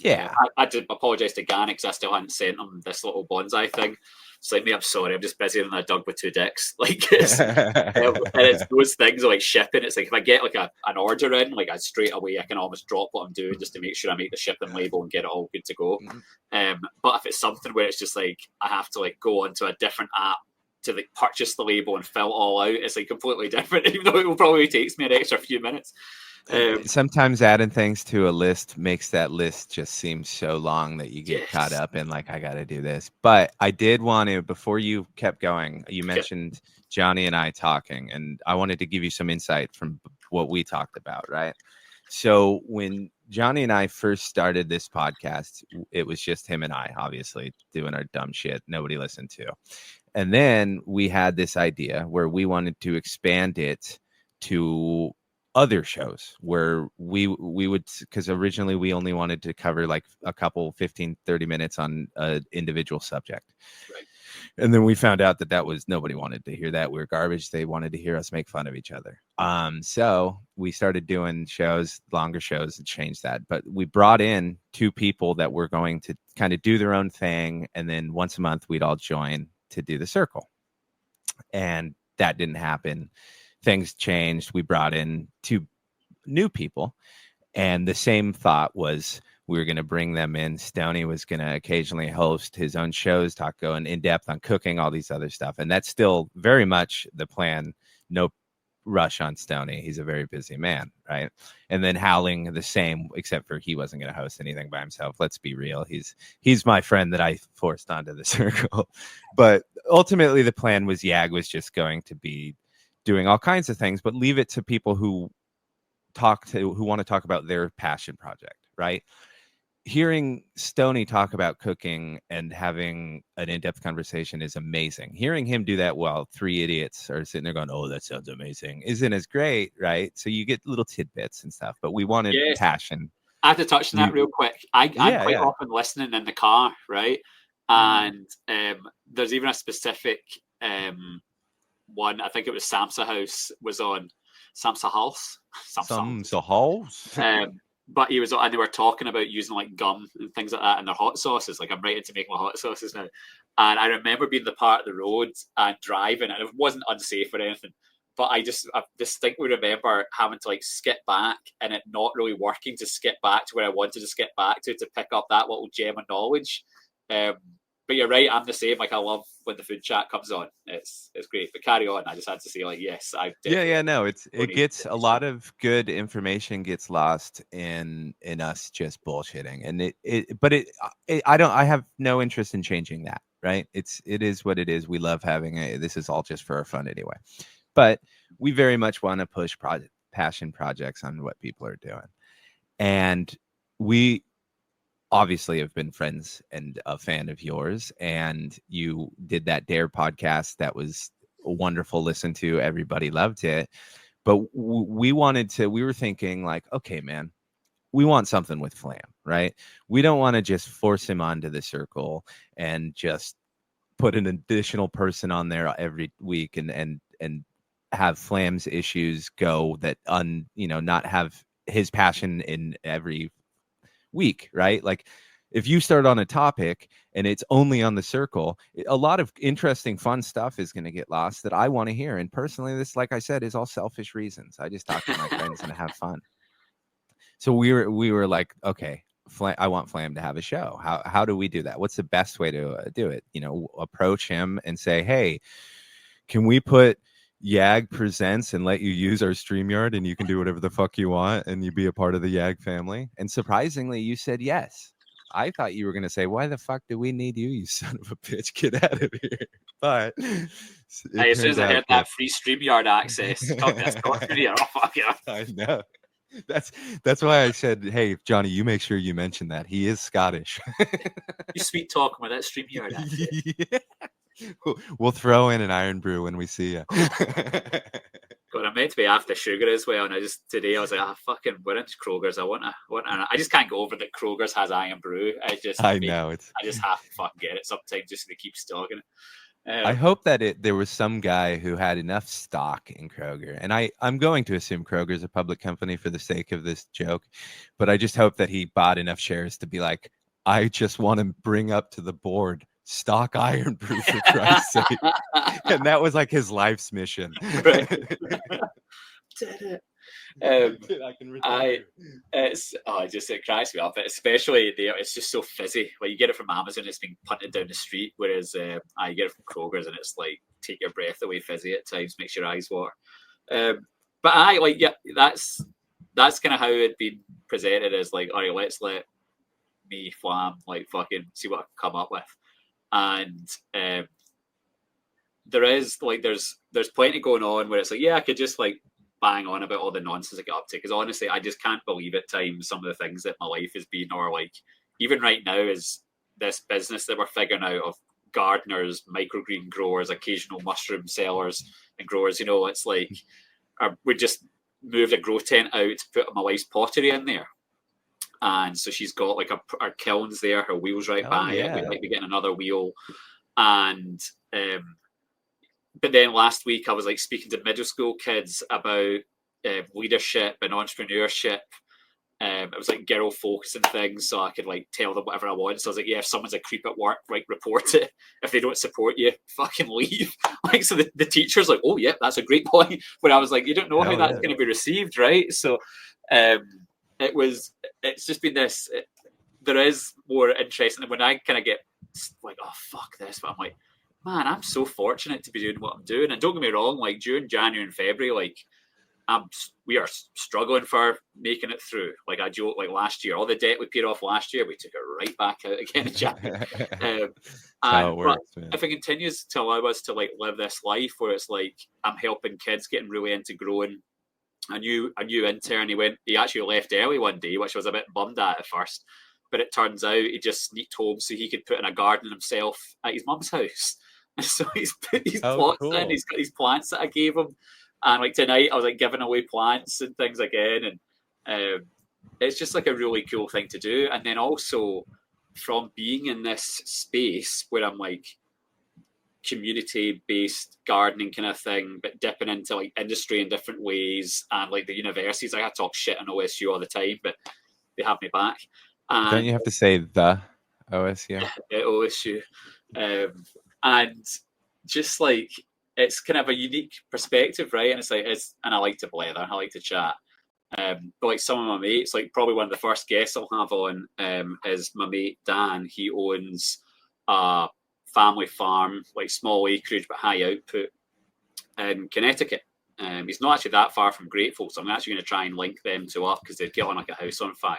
Yeah. I did apologise to Gannett because I still hadn't sent him this little bonsai thing. It's like, me, I'm sorry, I'm just busier than a dog with two dicks. Like, and it's those things like shipping. It's like if I get like an order in, like straight away I can almost drop what I'm doing just to make sure I make the shipping label and get it all good to go. But if it's something where it's just like I have to like go onto a different app to like purchase the label and fill it all out, it's like completely different, even though it will probably takes me an extra few minutes. Sometimes adding things to a list makes that list just seem so long that you get caught up in like, I got to do this. But I did want to, before you kept going, you mentioned Johnny and I talking, and I wanted to give you some insight from what we talked about, right? So when Johnny and I first started this podcast, it was just him and I, obviously, doing our dumb shit nobody listened to. And then we had this idea where we wanted to expand it to other shows where we would, because originally we only wanted to cover like a couple 15-30 minutes on an individual subject. Right. And then we found out that was nobody wanted to hear that. We were garbage. They wanted to hear us make fun of each other. So we started doing longer shows, and changed that. But we brought in two people that were going to kind of do their own thing, and then once a month we'd all join to do the circle. And that didn't happen. Things changed. We brought in two new people, and the same thought was we were going to bring them in. Stoney was going to occasionally host his own shows, going in depth on cooking, all these other stuff. And that's still very much the plan. No rush on Stoney. He's a very busy man, right? And then Howling the same, except for he wasn't going to host anything by himself. Let's be real. He's my friend that I forced onto the circle. But ultimately the plan was Yag was just going to be doing all kinds of things, but leave it to people who want to talk about their passion project, right? Hearing Stoney talk about cooking and having an in-depth conversation is amazing. Hearing him do that while three idiots are sitting there going, oh, that sounds amazing, isn't as great, right? So you get little tidbits and stuff, but we wanted passion. I have to touch on that real quick. I'm quite often listening in the car, right? And there's even a specific one, I think it was Samsa House was on. Samsa House. But he was, and they were talking about using like gum and things like that in their hot sauces. Like, I'm ready to make my hot sauces now. And I remember being the part of the road and driving, and it wasn't unsafe or anything. But I distinctly remember having to like skip back and it not really working to skip back to where I wanted to skip back to pick up that little gem of knowledge. But you're right, I'm the same. Like, I love when the food chat comes on. It's great. But carry on. I just had to say, like, yes, I did. No, it gets a lot of good information gets lost in us just bullshitting, and I have no interest in changing that. Right? It is what it is. We love having this is all just for our fun anyway. But we very much want to push passion projects on what people are doing, and we obviously have been friends and a fan of yours, and you did that Dare podcast that was a wonderful listen to. Everybody loved it, but we were thinking like, okay, man, we want something with Flamm, right? We don't want to just force him onto the circle and just put an additional person on there every week and have Flamm's issues go that not have his passion in every week, right? Like if you start on a topic and it's only on the circle, a lot of interesting, fun stuff is going to get lost that I want to hear. And personally, this, like I said, is all selfish reasons. I just talk to my friends and have fun. So we were like, okay, I want Flamm to have a show. How do we do that? What's the best way to do it? Approach him and say, hey, can we put YAG Presents and let you use our StreamYard and you can do whatever the fuck you want and you be a part of the YAG family? And surprisingly, you said yes. I thought you were going to say, why the fuck do we need you, you son of a bitch? Get out of here. But as soon as I heard that free StreamYard access, oh, fuck yeah. I know. That's why I said, hey, Johnny, you make sure you mention that. He is Scottish. You sweet talk with that StreamYard access. Yeah. We'll throw in an Iron Brew when we see you. God, I'm meant to be after sugar as well, and today I was like, fucking, we're into Kroger's. I just can't go over that Kroger's has Iron Brew. I just have to fucking get it sometimes just to keep stocking it. I hope that there was some guy who had enough stock in Kroger, and I'm going to assume Kroger's a public company for the sake of this joke, but I just hope that he bought enough shares to be like, I just want to bring up to the board stock Iron Brew for Christ's sake. And that was like his life's mission. Right. Did it. It cracks me up, especially there. It's just so fizzy. Like you get it from Amazon, it's being punted down the street, whereas I get it from Kroger's, and it's like take your breath away, fizzy at times, makes your eyes water. But that's kind of how it'd been presented as like, all right, let's let me Flamm like fucking see what I can come up with, and there's plenty going on where it's like, yeah, I could just like bang on about all the nonsense I get up to, because honestly I just can't believe at times some of the things that my life has been, or like even right now is this business that we're figuring out of gardeners, microgreen growers, occasional mushroom sellers and growers. It's like we just moved a grow tent out to put my wife's pottery in there, and so she's got like our kilns there, her wheels right by it. We'd like be getting another wheel, and but then last week I was like speaking to middle school kids about leadership and entrepreneurship. It was like girl focusing things, so I could like tell them whatever I want. So I was like, yeah, if someone's a creep at work, like report it. If they don't support you, fucking leave. Like, so the teacher's like, oh yeah, that's a great point. But I was like, you don't know how that's going to be received, right? So it's just been this. There is more interesting when I kind of get like, oh fuck this, but I'm like, man, I'm so fortunate to be doing what I'm doing. And don't get me wrong, like during January and February, like we are struggling for making it through. Like I joke, like last year, all the debt we paid off last year, we took it right back out again in January. But if it continues to allow us to like live this life where it's like I'm helping kids getting really into growing. A new intern, he actually left early one day, which I was a bit bummed at first. But it turns out he just sneaked home so he could put in a garden himself at his mum's house. And so he's put his plots in, he's got these plants that I gave him. And like tonight, I was like giving away plants and things again. And it's just like a really cool thing to do. And then also from being in this space where I'm like community-based gardening kind of thing, but dipping into like industry in different ways, and like the universities, I talk shit on OSU all the time, but they have me back. And don't you have to say the OSU? OSU. And just like it's kind of a unique perspective, right? And it's like and I like to blather, I like to chat. But like some of my mates, like probably one of the first guests I'll have on is my mate Dan. He owns a family farm, like small acreage but high output in Connecticut. He's not actually that far from Grateful, so I'm actually going to try and link them two up because they'd get on like a house on fire.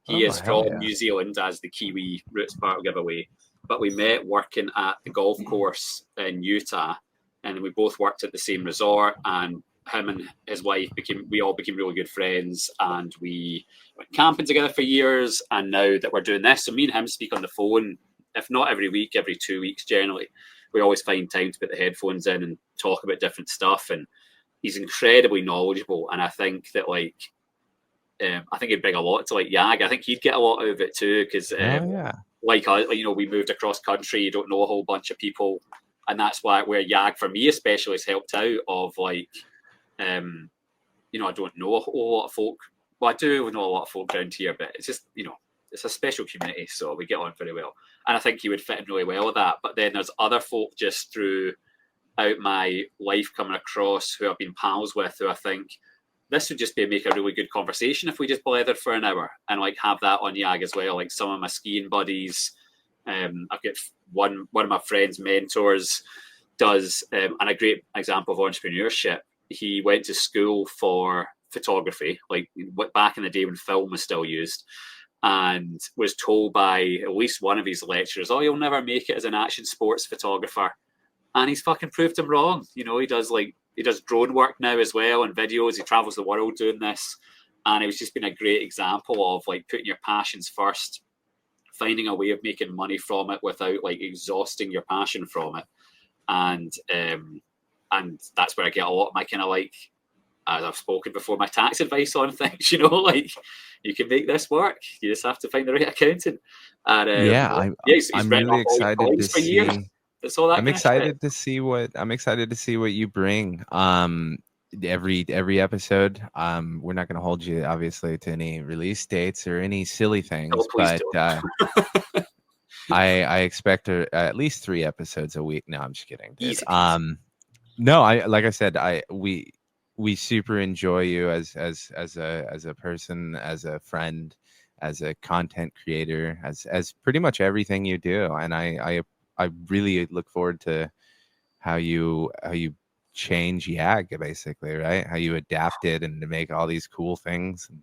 He is from New Zealand, as the Kiwi Roots part giveaway. But we met working at the golf course in Utah, and we both worked at the same resort. And him and his wife we all became really good friends, and we went camping together for years. And now that we're doing this, so me and him speak on the phone, if not every week, every 2 weeks generally. We always find time to put the headphones in and talk about different stuff. And he's incredibly knowledgeable, and I think that like. I think he'd bring a lot to like YAG. I think he'd get a lot out of it too, because like we moved across country. You don't know a whole bunch of people, and that's where YAG for me especially has helped out. Of like You know, I don't know a whole lot of folk. Well, I do know a lot of folk around here, but it's just, you know, it's a special community, so we get on very well. And I think he would fit in really well with that. But then there's other folk just throughout my life coming across who I've been pals with, who I think this would just make a really good conversation if we just blethered for an hour and like have that on YAG as well. Like some of my skiing buddies, I've got one of my friends' mentors does, and a great example of entrepreneurship. He went to school for photography, like back in the day when film was still used, and was told by at least one of his lecturers, "Oh, you'll never make it as an action sports photographer." And he's fucking proved him wrong. You know, he does drone work now as well and videos. He travels the world doing this, and it was just been a great example of like putting your passions first, finding a way of making money from it without like exhausting your passion from it. And that's where I get a lot of my kind of like, as I've spoken before, my tax advice on things, you know, like you can make this work. You just have to find the right accountant. And he's I'm written really off all his excited colleagues to for years. see. That's all that I'm kind excited to see what you bring. Every episode. We're not going to hold you obviously to any release dates or any silly things, Oh, please but don't. I expect at least 3 episodes a week. No, I'm just kidding. Easy. No, like I said, we super enjoy you as a person, as a friend, as a content creator, as pretty much everything you do, and I really look forward to how you change YAG, basically, right? How you adapt it and to make all these cool things and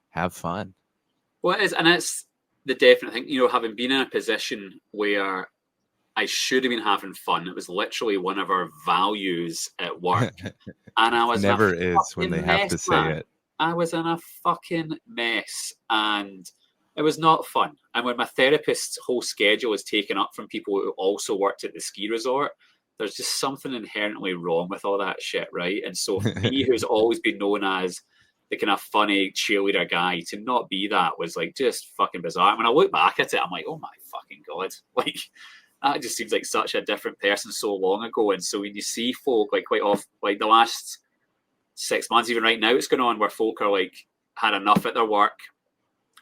have fun. Well, it is, and it's the definite thing, you know, having been in a position where I should have been having fun. It was literally one of our values at work. And I was never is when they have to say it. I was in a fucking mess and it was not fun. And when my therapist's whole schedule is taken up from people who also worked at the ski resort, there's just something inherently wrong with all that shit, right? And so for me, who's always been known as the kind of funny cheerleader guy, to not be that was like just fucking bizarre. When I look back at it, I'm like, oh my fucking God. Like, that just seems like such a different person so long ago. And so when you see folk like quite often, like the last 6 months, even right now, it's going on where folk are like had enough at their work.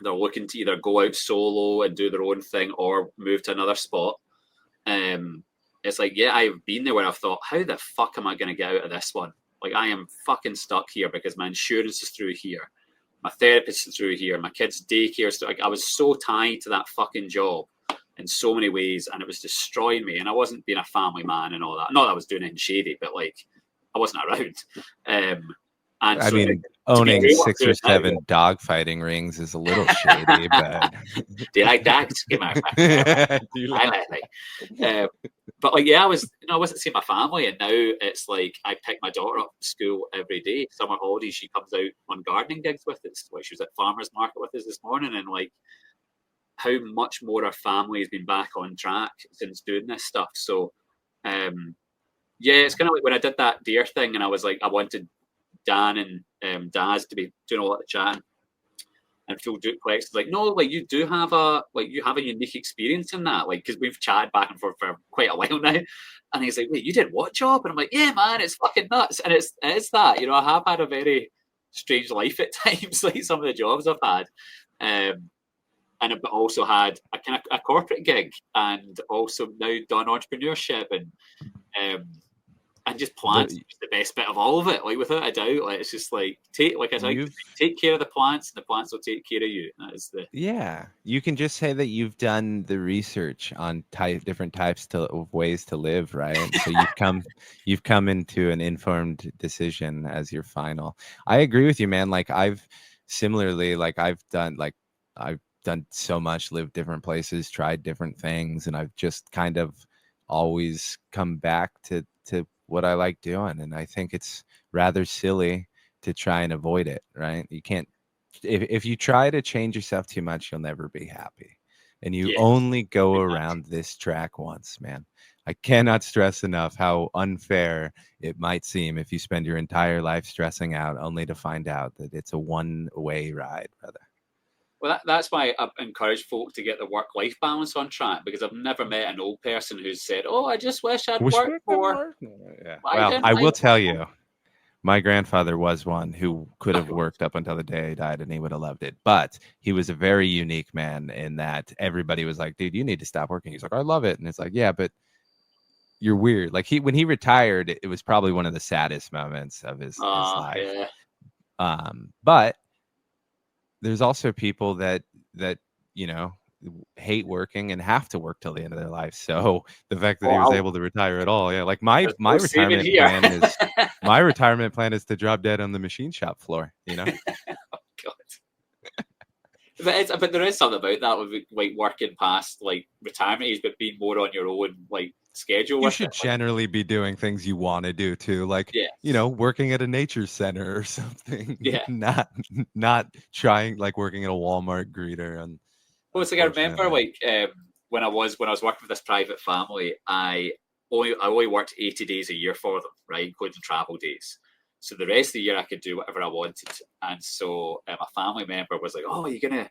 They're looking to either go out solo and do their own thing or move to another spot. It's like, yeah, I've been there where I've thought, how the fuck am I going to get out of this one? Like, I am fucking stuck here because my insurance is through here. My therapist is through here. My kid's daycare is through. Like, I was so tied to that fucking job in so many ways, and it was destroying me. And I wasn't being a family man and all that. Not that I was doing anything shady, but like I wasn't around. And I so, mean, owning 6 or 7 dogfighting rings is a little shady, but do you like dogs? Get my but like, yeah, I wasn't seeing my family, and now it's like I pick my daughter up from school every day. Summer holidays, she comes out on gardening gigs with us. Like, she was at farmers market with us this morning, and like, how much more our family has been back on track since doing this stuff. So, yeah, it's kind of like when I did that deer thing, and I was like, I wanted Dan and Daz to be doing a lot of chatting, and Phil Duplex is like, no, like you have a unique experience in that, like, because we've chatted back and forth for quite a while now. And he's like, wait, you did what job? And I'm like, yeah, man, it's fucking nuts. And it is that, you know, I have had a very strange life at times, like some of the jobs I've had. And I've also had a kind of a corporate gig, and also now done entrepreneurship and just plants is the best bit of all of it, like without a doubt. Like, it's just like take care of the plants, and the plants will take care of you. That is you can just say that you've done the research on different types of ways to live, right? So you've come into an informed decision as your final. I agree with you, man. Like, I've done so much, lived different places, tried different things, and I've just kind of always come back to what I like doing. And I think it's rather silly to try and avoid it, right? You can't, if you try to change yourself too much, you'll never be happy. And you only go around this track once, man. I cannot stress enough how unfair it might seem if you spend your entire life stressing out only to find out that it's a one-way ride, brother. Well, that's why I encourage folk to get the work-life balance on track, because I've never met an old person who's said, oh, I just wish I'd worked more. Yeah. Well, I will tell you, My grandfather was one who could have worked up until the day he died and he would have loved it. But he was a very unique man in that everybody was like, dude, you need to stop working. He's like, I love it. And it's like, yeah, but you're weird. Like when he retired, it was probably one of the saddest moments of his life. Yeah. But there's also people that hate working and have to work till the end of their life. So the fact that he was able to retire at all, yeah, like my retirement plan is my retirement plan is to drop dead on the machine shop floor. Oh, God. But there is something about that with like working past like retirement age, but being more on your own like schedule. You should generally be doing things you want to do too, like working at a nature center or something. Yeah, not trying like working at a Walmart greeter. And well, it's like I remember like when I was working with this private family, I only worked 80 days a year for them, right, including travel days. So the rest of the year I could do whatever I wanted. And so a family member was like, "Oh, you're gonna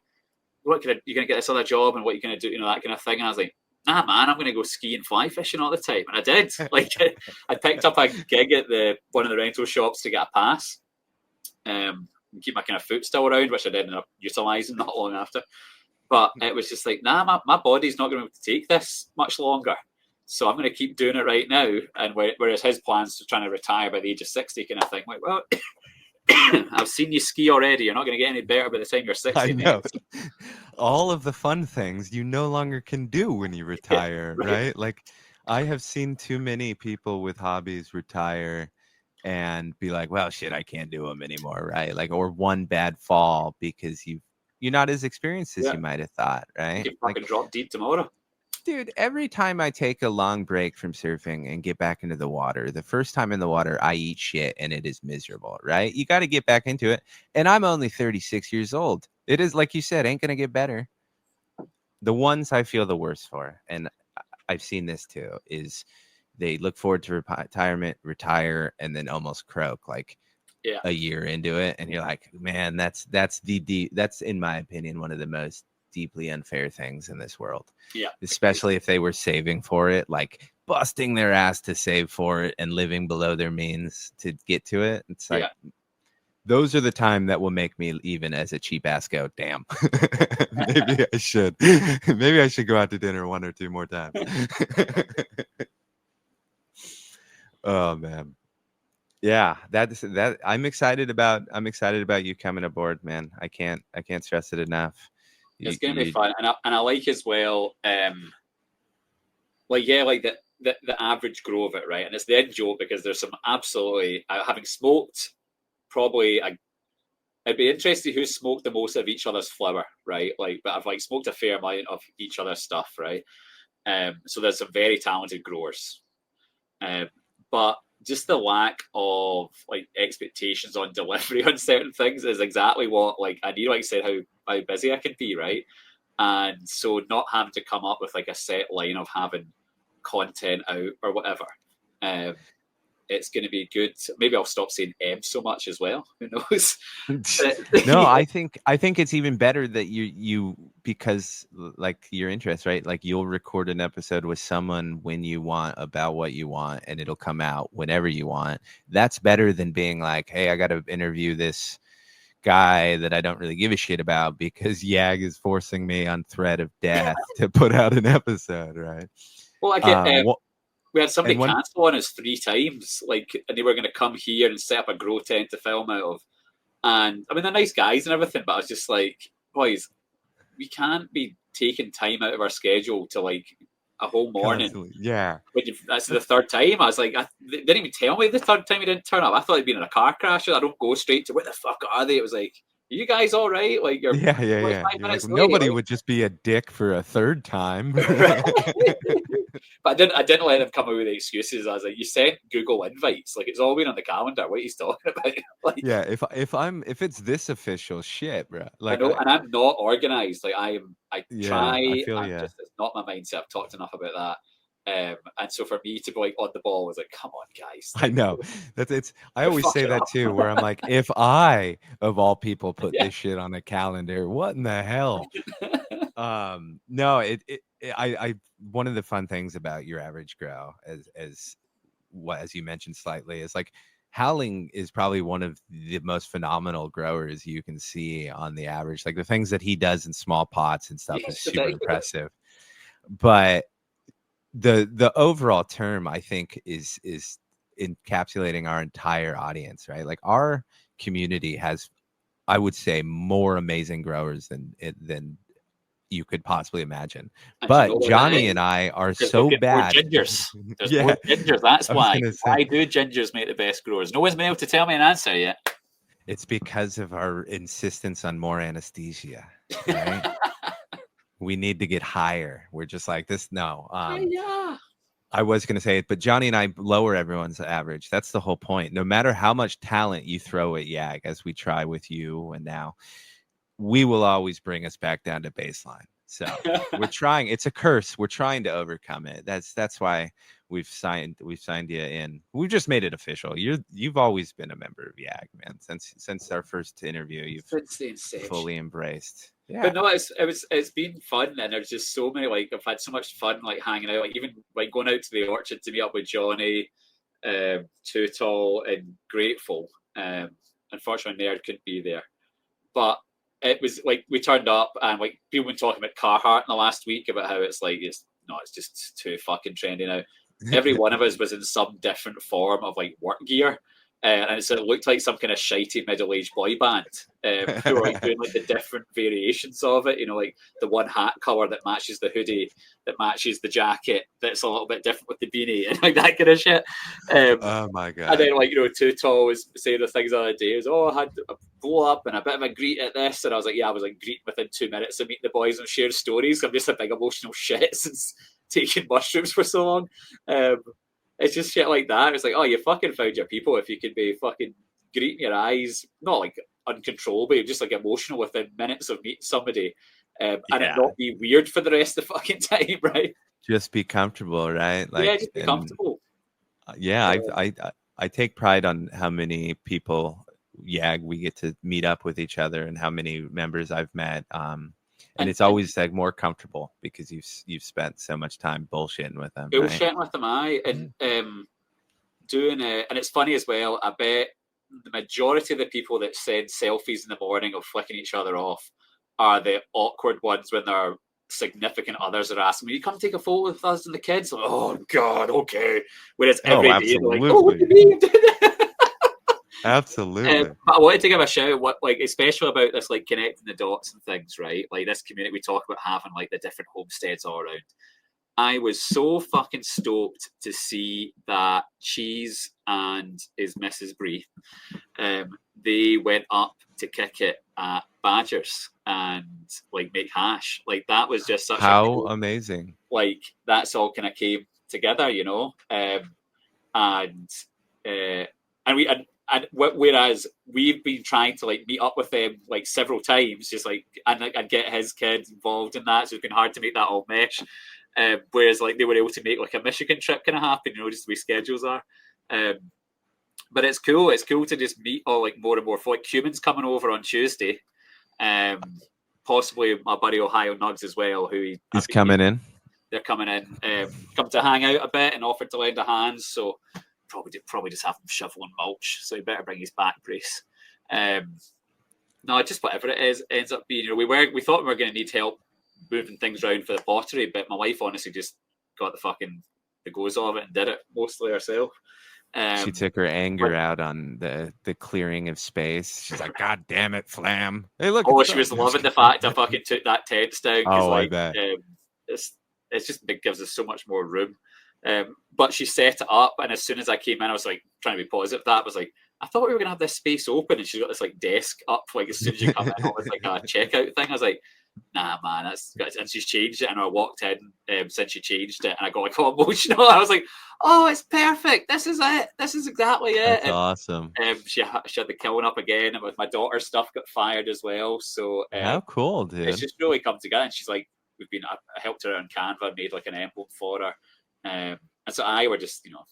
get this other job, and what are you gonna do?" That kind of thing. And I was like, "Nah, man, I'm gonna go ski and fly fishing all the time." And I did. Like I picked up a gig at one of the rental shops to get a pass, keep my kind of foot still around, which I did end up utilising not long after. But it was just like, nah, my body's not going to be able to take this much longer. So I'm going to keep doing it right now. And whereas his plans to trying to retire by the age of 60 kind of thing, like, well, I've seen you ski already. You're not going to get any better by the time you're 60. I know. All of the fun things you no longer can do when you retire, right? Like I have seen too many people with hobbies retire and be like, well, shit, I can't do them anymore, right? Like, or one bad fall because you're not as experienced as you might have thought, right? You fucking drop deep tomorrow. Dude, every time I take a long break from surfing and get back into the water, the first time in the water, I eat shit and it is miserable, right? You got to get back into it. And I'm only 36 years old. It is, like you said, ain't going to get better. The ones I feel the worst for, and I've seen this too, is they look forward to retirement, retire, and then almost croak like a year into it. And you're like, man, that's in my opinion, one of the most deeply unfair things in this world. Yeah. Especially if they were saving for it, like busting their ass to save for it and living below their means to get to it. It's like, those are the time that will make me, even as a cheap ass, go, damn, maybe I should go out to dinner one or two more times. Oh man. Yeah, that I'm excited about you coming aboard, man. I can't stress it enough. It's going to be fun, and I like as well, like the average grow of it, right? And it's the end joke because there's some absolutely having smoked probably it'd be interesting who smoked the most of each other's flower, right? Like, but I've like smoked a fair amount of each other's stuff, right? So there's some very talented growers, but just the lack of like expectations on delivery on certain things is exactly what like I need. Like I said, how busy I can be, right? And so not having to come up with like a set line of having content out or whatever, it's going to be good. Maybe I'll stop saying M so much as well. Who knows? No, I think it's even better that you because like your interest, right? Like you'll record an episode with someone when you want about what you want, and it'll come out whenever you want. That's better than being like, hey, I got to interview this guy that I don't really give a shit about because Yag is forcing me on threat of death to put out an episode, right? Well, I get. We had somebody cancel on us 3 times, like, and they were going to come here and set up a grow tent to film out of. And I mean, they're nice guys and everything, but I was just like, boys, we can't be taking time out of our schedule to like a whole morning. Constantly. Yeah. That's the 3rd time. I was like, they didn't even tell me the 3rd time he didn't turn up. I thought he'd been in a car crash. I don't go straight to where the fuck are they? It was like, are you guys all right? Like, you're yeah. Like, nobody would just be a dick for a 3rd time. But I didn't let them come up with the excuses. I was like, you sent Google invites, like it's all been on the calendar. What are you talking about? Like, yeah, if it's this official shit, bro. Like, I know, and I'm not organized. Like I try. It's not my mindset. I've talked enough about that. And so for me to be like on the ball was like, come on, guys. Like, I know I always say that too, where I'm like, if I of all people put this shit on a calendar, what in the hell? No, I one of the fun things about your average grow as you mentioned slightly is like Howling is probably one of the most phenomenal growers you can see on the average. Like the things that he does in small pots and stuff is It's super ridiculous. impressive. But the overall term, I think, is encapsulating our entire audience, right? Like our community has, I would say, more amazing growers than you could possibly imagine. And But you know what Johnny that is? and I are Because so we'll get more bad. gingers. There's Yeah, more gingers. That's I was why. gonna say. Why do gingers make the best growers? No one's been able to tell me an answer yet. It's because of our insistence on more anesthesia, right? We need to get higher. We're just like this. No, Yeah. I was going to say it, but Johnny and I lower everyone's average. That's the whole point. No matter how much talent you throw at YAG, as we try with you and now, we will always bring us back down to baseline. So we're trying. It's a curse. We're trying to overcome it. That's why we've signed you in. We've just made it official. You've always been a member of YAG, man. Since our first interview, you've Since the inception. fully embraced. Yeah. But no, it's been fun, and there's just so many, like, I've had so much fun, like, hanging out, like, even like going out to the orchard to meet up with Johnny, Too Tall, and Grateful. Unfortunately, Nerd couldn't be there, but it was like we turned up, and like people been talking about Carhartt in the last week about how it's like it's just too fucking trendy now. Every one of us was in some different form of like work gear. And so it looked like some kind of shitey middle-aged boy band who were like doing like the different variations of it, you know, like the one hat color that matches the hoodie, that matches the jacket, that's a little bit different with the beanie, and like that kind of shit. Oh my god! And then, like, you know, Too Tall was saying the things the other day. Was, I had a blow up and a bit of a greet at this, and I was like, yeah, I was like greeting within 2 minutes of meeting the boys and sharing stories. I'm just a big emotional shit since taking mushrooms for so long. It's just shit like that. It's like, oh, you fucking found your people if you could be fucking greeting your eyes, not like uncontrollable, just like emotional within minutes of meeting somebody, and it not be weird for the rest of the fucking time, right? Just be comfortable, right? Like, yeah, just be comfortable. Yeah, I take pride on how many people YAG we get to meet up with each other, and how many members I've met. And it's always like more comfortable because you've spent so much time bullshitting with them. Bullshitting with them, and doing it. And it's funny as well. I bet the majority of the people that send selfies in the morning of flicking each other off are the awkward ones when their significant others are asking, "Will you come take a photo with us and the kids?" Like, oh God, okay. Whereas every day they're like, "Oh, what do you mean?" Absolutely. But I wanted to give a shout out, what, like, especially about this, like, connecting the dots and things, right? Like, this community, we talk about having like the different homesteads all around. I was so fucking stoked to see that Cheese and his Mrs. Bree, they went up to kick it at Badgers and like make hash. Like, that was just such how amazing. Like, that's all kind of came together, you know. And whereas we've been trying to like meet up with them like several times, just like and get his kids involved in that, so it's been hard to make that all mesh. Whereas like they were able to make like a Michigan trip kind of happen, you know, just the way schedules are. But it's cool. It's cool to just meet all like more and more. For like humans coming over on Tuesday, possibly my buddy Ohio Nugs as well, who he's coming in. They're coming in, come to hang out a bit and offered to lend a hand. So probably just have him shoveling mulch. So he better bring his back brace. No, just whatever it is, ends up being. You know, we thought we were going to need help moving things around for the pottery, but my wife honestly just got the goes of it and did it mostly herself. She took her anger out on the clearing of space. She's like, "God damn it, Flamm!" Hey, look. Oh, she was loving the fact I fucking took that tents down. Oh, like, I bet. It gives us so much more room. But she set it up, and as soon as I came in, I was like trying to be positive. That was like, I thought we were gonna have this space open, and she's got this like desk up. Like, as soon as you come in, it's like a checkout thing. I was like, nah, man, that's good. And she's changed it, and I walked in since she changed it, and I got like all emotional. I was like, oh, it's perfect. This is it. This is exactly it. That's awesome. She had the kiln up again, and with my daughter's stuff got fired as well. So how cool, dude! It's just really come together. And she's like, I helped her on Canva, made like an emblem for her. And so I were just, you know,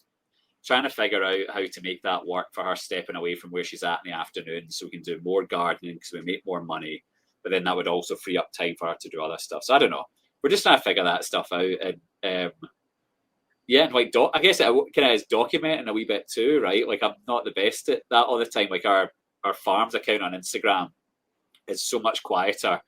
trying to figure out how to make that work for her stepping away from where she's at in the afternoon, so we can do more gardening because we make more money. But then that would also free up time for her to do other stuff. So I don't know. We're just trying to figure that stuff out. And Yeah, and like I guess it kind of is documenting a wee bit too, right? Like I'm not the best at that all the time. Like our farms account on Instagram is so much quieter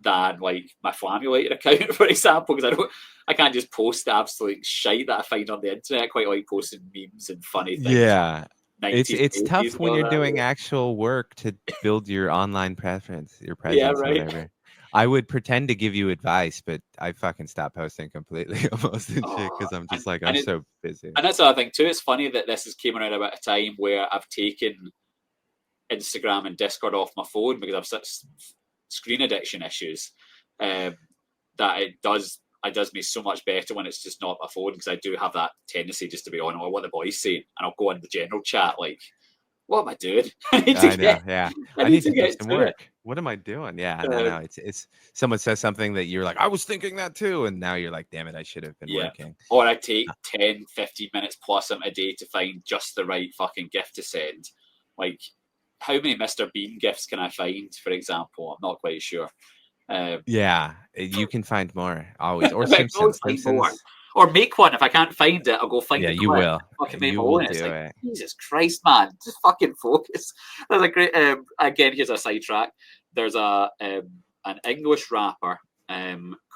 than like my Flammulator account, for example, because I can't just post the absolute shite that I find on the internet. I quite like posting memes and funny things. Yeah. It's tough movies when and you're all that. doing actual work to build your online presence, Yeah, right. whatever. I would pretend to give you advice, but I fucking stopped posting completely almost and shit because I'm just like, I'm so busy. And that's the other thing too. It's funny that this has came around about a time where I've taken Instagram and Discord off my phone because I've such screen addiction issues that it does me so much better when it's just not my phone, because I do have that tendency just to be on what the boys say, and I'll go on the general chat like, what am I doing? I need to do some work. What am I doing? Yeah, no. It's someone says something that you're like, I was thinking that too, and now you're like, damn it, I should have been working. Or I take 10, 15 minutes plus a day to find just the right fucking gift to send. Like, how many Mr. Bean gifts can I find, for example? I'm not quite sure. Yeah, you can find more always. Or Simpsons. Or make one. If I can't find it, I'll go find it. Yeah, you will. Fucking make my own. It's like, Jesus Christ, man. Just fucking focus. There's a great, again, here's a sidetrack. There's an English rapper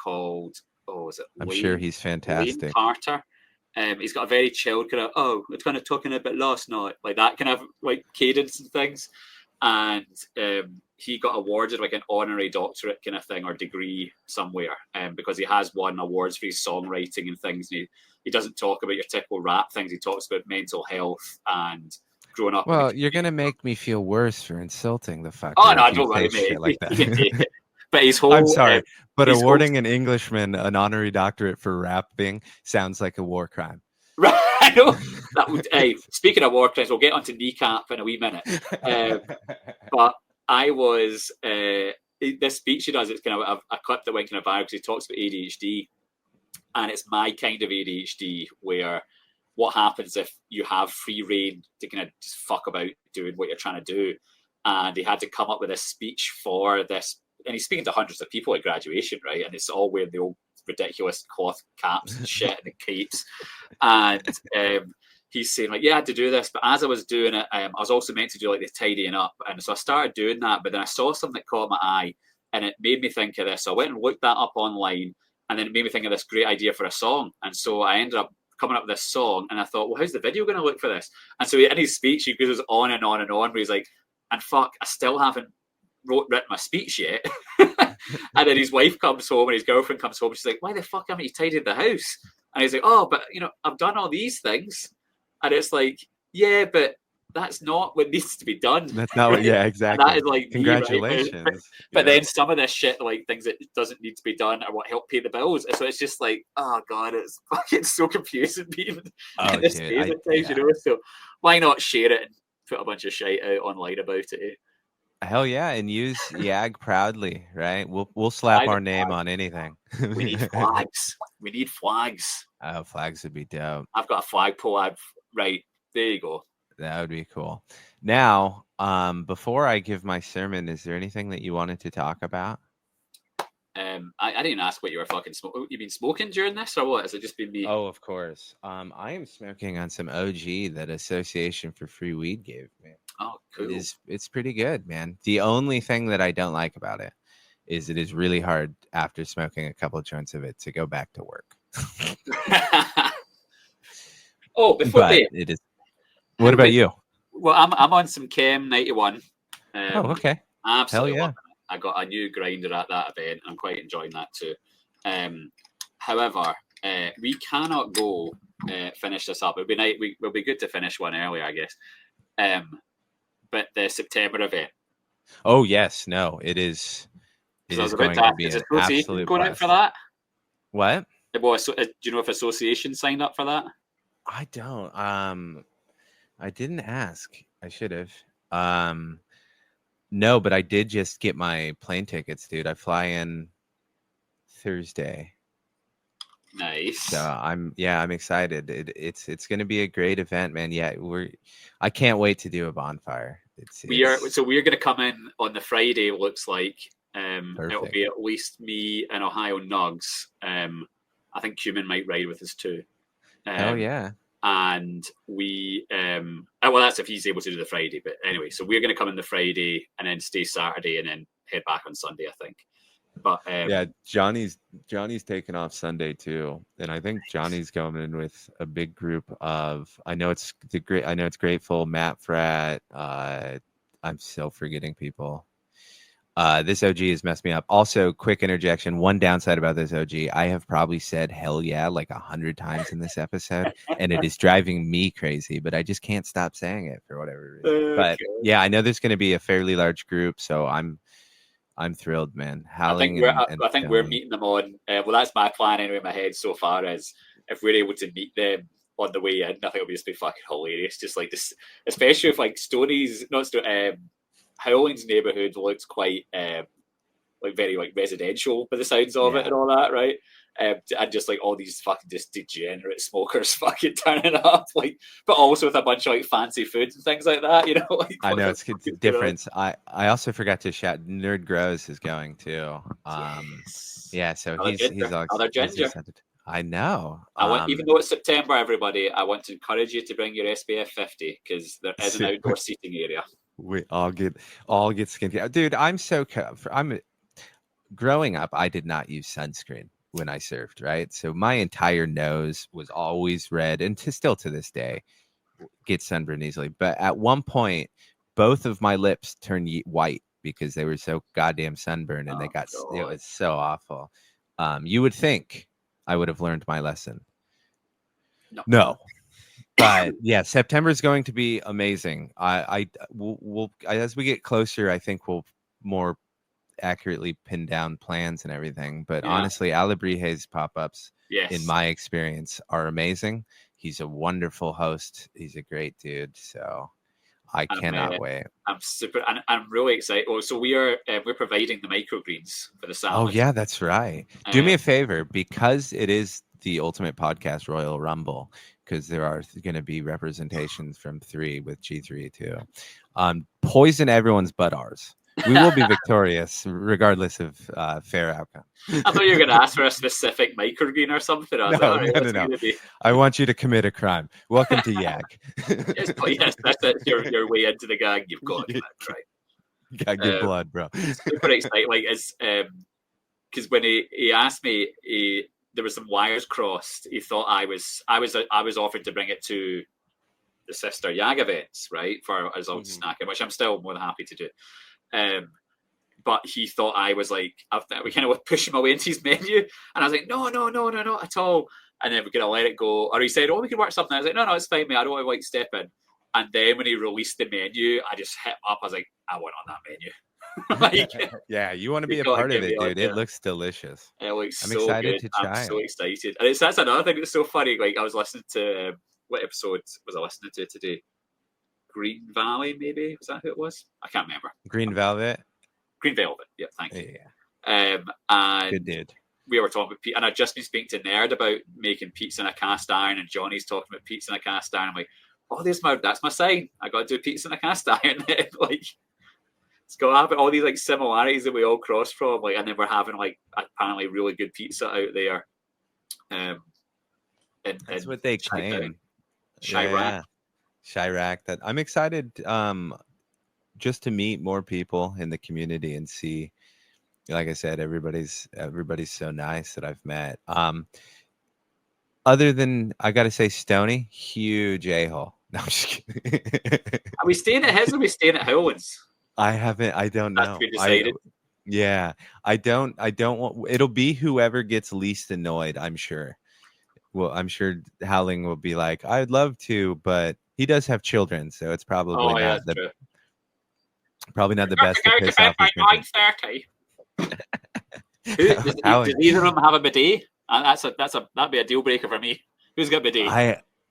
called, I'm sure he's fantastic. Wayne Carter. He's got a very chilled kind of, it's kind of talking a bit last night, like that kind of like cadence and things. And he got awarded like an honorary doctorate kind of thing or degree somewhere because he has won awards for his songwriting and things. And he doesn't talk about your typical rap things. He talks about mental health and growing up. Well, you're going to make me feel worse for insulting the fuck. Oh, no, don't worry, mate. Like that. He can take it. But his whole... I'm sorry, but awarding an Englishman an honorary doctorate for rapping sounds like a war crime. Right, I know. That would, speaking of war crimes, we'll get onto Kneecap in a wee minute. But I was... this speech he does, it's kind of a clip that went kind of viral because he talks about ADHD. And it's my kind of ADHD where what happens if you have free reign to kind of just fuck about doing what you're trying to do. And he had to come up with a speech for this. And he's speaking to hundreds of people at graduation, right? And it's all wearing the old ridiculous cloth caps and shit and the capes. And he's saying, like, yeah, I had to do this. But as I was doing it, I was also meant to do like the tidying up. And so I started doing that. But then I saw something that caught my eye and it made me think of this. So I went and looked that up online. And then it made me think of this great idea for a song. And so I ended up coming up with this song. And I thought, well, how's the video going to look for this? And so in his speech, he goes on and on and on. Where he's like, and fuck, I still haven't written my speech yet. And then his wife comes home and his girlfriend comes home. She's like, why the fuck haven't you tidied the house? And he's like, oh, but, I've done all these things. And it's like, yeah, but that's not what needs to be done. That's not what, yeah, exactly. And that is like, congratulations. Me, right? But then some of this shit, like things that doesn't need to be done or what help pay the bills. So it's just like, oh God, it's fucking so confusing being in this phase at times, So why not share it and put a bunch of shit out online about it? Hell yeah, and use YAG proudly, right? We'll slap our name on anything. We need flags. We need flags. Oh, flags would be dope. I've got a flagpole. Right, there you go. That would be cool. Now, before I give my sermon, is there anything that you wanted to talk about? I didn't ask what you were fucking smoking. You been smoking during this or what? Has it just been me? Oh, of course. I am smoking on some OG that Association for Free Weed gave me. Oh, cool. It's pretty good, man. The only thing that I don't like about it is really hard after smoking a couple of joints of it to go back to work. Oh, before that, it is. What about you? Well, I'm on some Chem 91. Okay. Absolutely. Hell yeah. I got a new grinder at that event. I'm quite enjoying that too. However, we cannot go finish this up. It'd be nice. We'll be good to finish one earlier, I guess. But the September event. Oh yes, no, it is. It is going to be an absolute going out for that. What? Well, do you know if Association signed up for that? I don't. I didn't ask. I should have. No, but I did just get my plane tickets, dude. I fly in Thursday. Nice. So I'm excited. It's going to be a great event, man. Yeah, I can't wait to do a bonfire. We're going to come in on the Friday. It looks like it'll be at least me and Ohio Nugs. I think Cumin might ride with us too. Hell yeah. And we, well, that's if he's able to do the Friday. But anyway, so we're going to come in the Friday and then stay Saturday and then head back on Sunday, I think. But yeah, Johnny's taking off Sunday too, and I think Johnny's going in with a big group of. I know it's Grateful, Matt Fratt. I'm still forgetting people. This OG has messed me up. Also, quick interjection. One downside about this OG, I have probably said hell yeah like 100 times in this episode, and it is driving me crazy, but I just can't stop saying it for whatever reason. But yeah, I know there's going to be a fairly large group, so I'm thrilled, man. I think we're meeting them on. Well, that's my plan anyway in my head so far. Is if we're able to meet them on the way in, I think it'll just be fucking hilarious. Just like this, especially if like Howling's neighborhood looks quite like very like residential by the sounds of it and all that, right? And just like all these fucking just degenerate smokers fucking turning up, like, but also with a bunch of like fancy foods and things like that, you know. Like, I know it's different. I also forgot to shout. Nerd Grows is going too. Yeah, so he's all excited. I know. Even though it's September, everybody, I want to encourage you to bring your SPF 50 because there is an outdoor seating area. We all get skincare, dude. I'm growing up. I did not use sunscreen when I surfed, right? So my entire nose was always red, and still to this day, get sunburned easily. But at one point, both of my lips turned white because they were so goddamn sunburned, and it was so awful. You would think I would have learned my lesson. No. But yeah, September is going to be amazing. We'll as we get closer, I think we'll more accurately pin down plans and everything. But honestly, Alabrije's pop-ups, in my experience, are amazing. He's a wonderful host. He's a great dude. So I cannot wait. I'm I'm really excited. Oh, so we're providing the microgreens for the salad. Oh yeah, that's right. Do me a favor, because it is the Ultimate Podcast Royal Rumble, because there are going to be representations from 3 with G3 too. Poison everyone's but ours. We will be victorious regardless of fair outcome. I thought you were going to ask for a specific microgreen or something. No. I want you to commit a crime. Welcome to YAG. yes, that's it. Your way into the gang. You've got it. That's right. You got good blood, bro. Super excited. Like, it's because when he asked me, there were some wires crossed. He thought I was offered to bring it to the sister YAG events, right, for as old snacking, which I'm still more than happy to do. But he thought I was like, we kind of push him away into his menu, and I was like, no, not at all. And then we're gonna let it go. Or he said, oh, we could work something. I was like, no, it's fine, mate. I don't want to like step in. And then when he released the menu, I just hit him up. I was like, I want on that menu. Yeah, you want to be a part of it, dude. It looks delicious. It looks I'm excited to try. I'm so excited. And that's another thing that's so funny. Like, I was listening to what episode was I listening to today? Green Valley, maybe? Was that who it was? I can't remember. Green Velvet. Yeah, thank you. Yeah. And good dude. We were talking about pizza, and I'd just been speaking to Nerd about making pizza in a cast iron, and Johnny's talking about pizza in a cast iron. I'm like, oh, that's my sign. I got to do pizza in a cast iron. Like, it's got to have all these like similarities that we all cross from. Like, and then we're having like apparently really good pizza out there. That's what they claim. Chirac. Chirac. That I'm excited just to meet more people in the community and see. Like I said, everybody's so nice that I've met. Other than, I got to say, Stoney, huge a-hole. No, I'm just kidding. Are we staying at his or are we staying at Howland's? I don't know. That's been decided. I don't want, it'll be whoever gets least annoyed, I'm sure. Well, I'm sure Howling will be like, I'd love to, but he does have children, so it's probably not the best to piss off. 9:30. Does either of them have a bidet? That'd be a deal breaker for me. Who's got a bidet?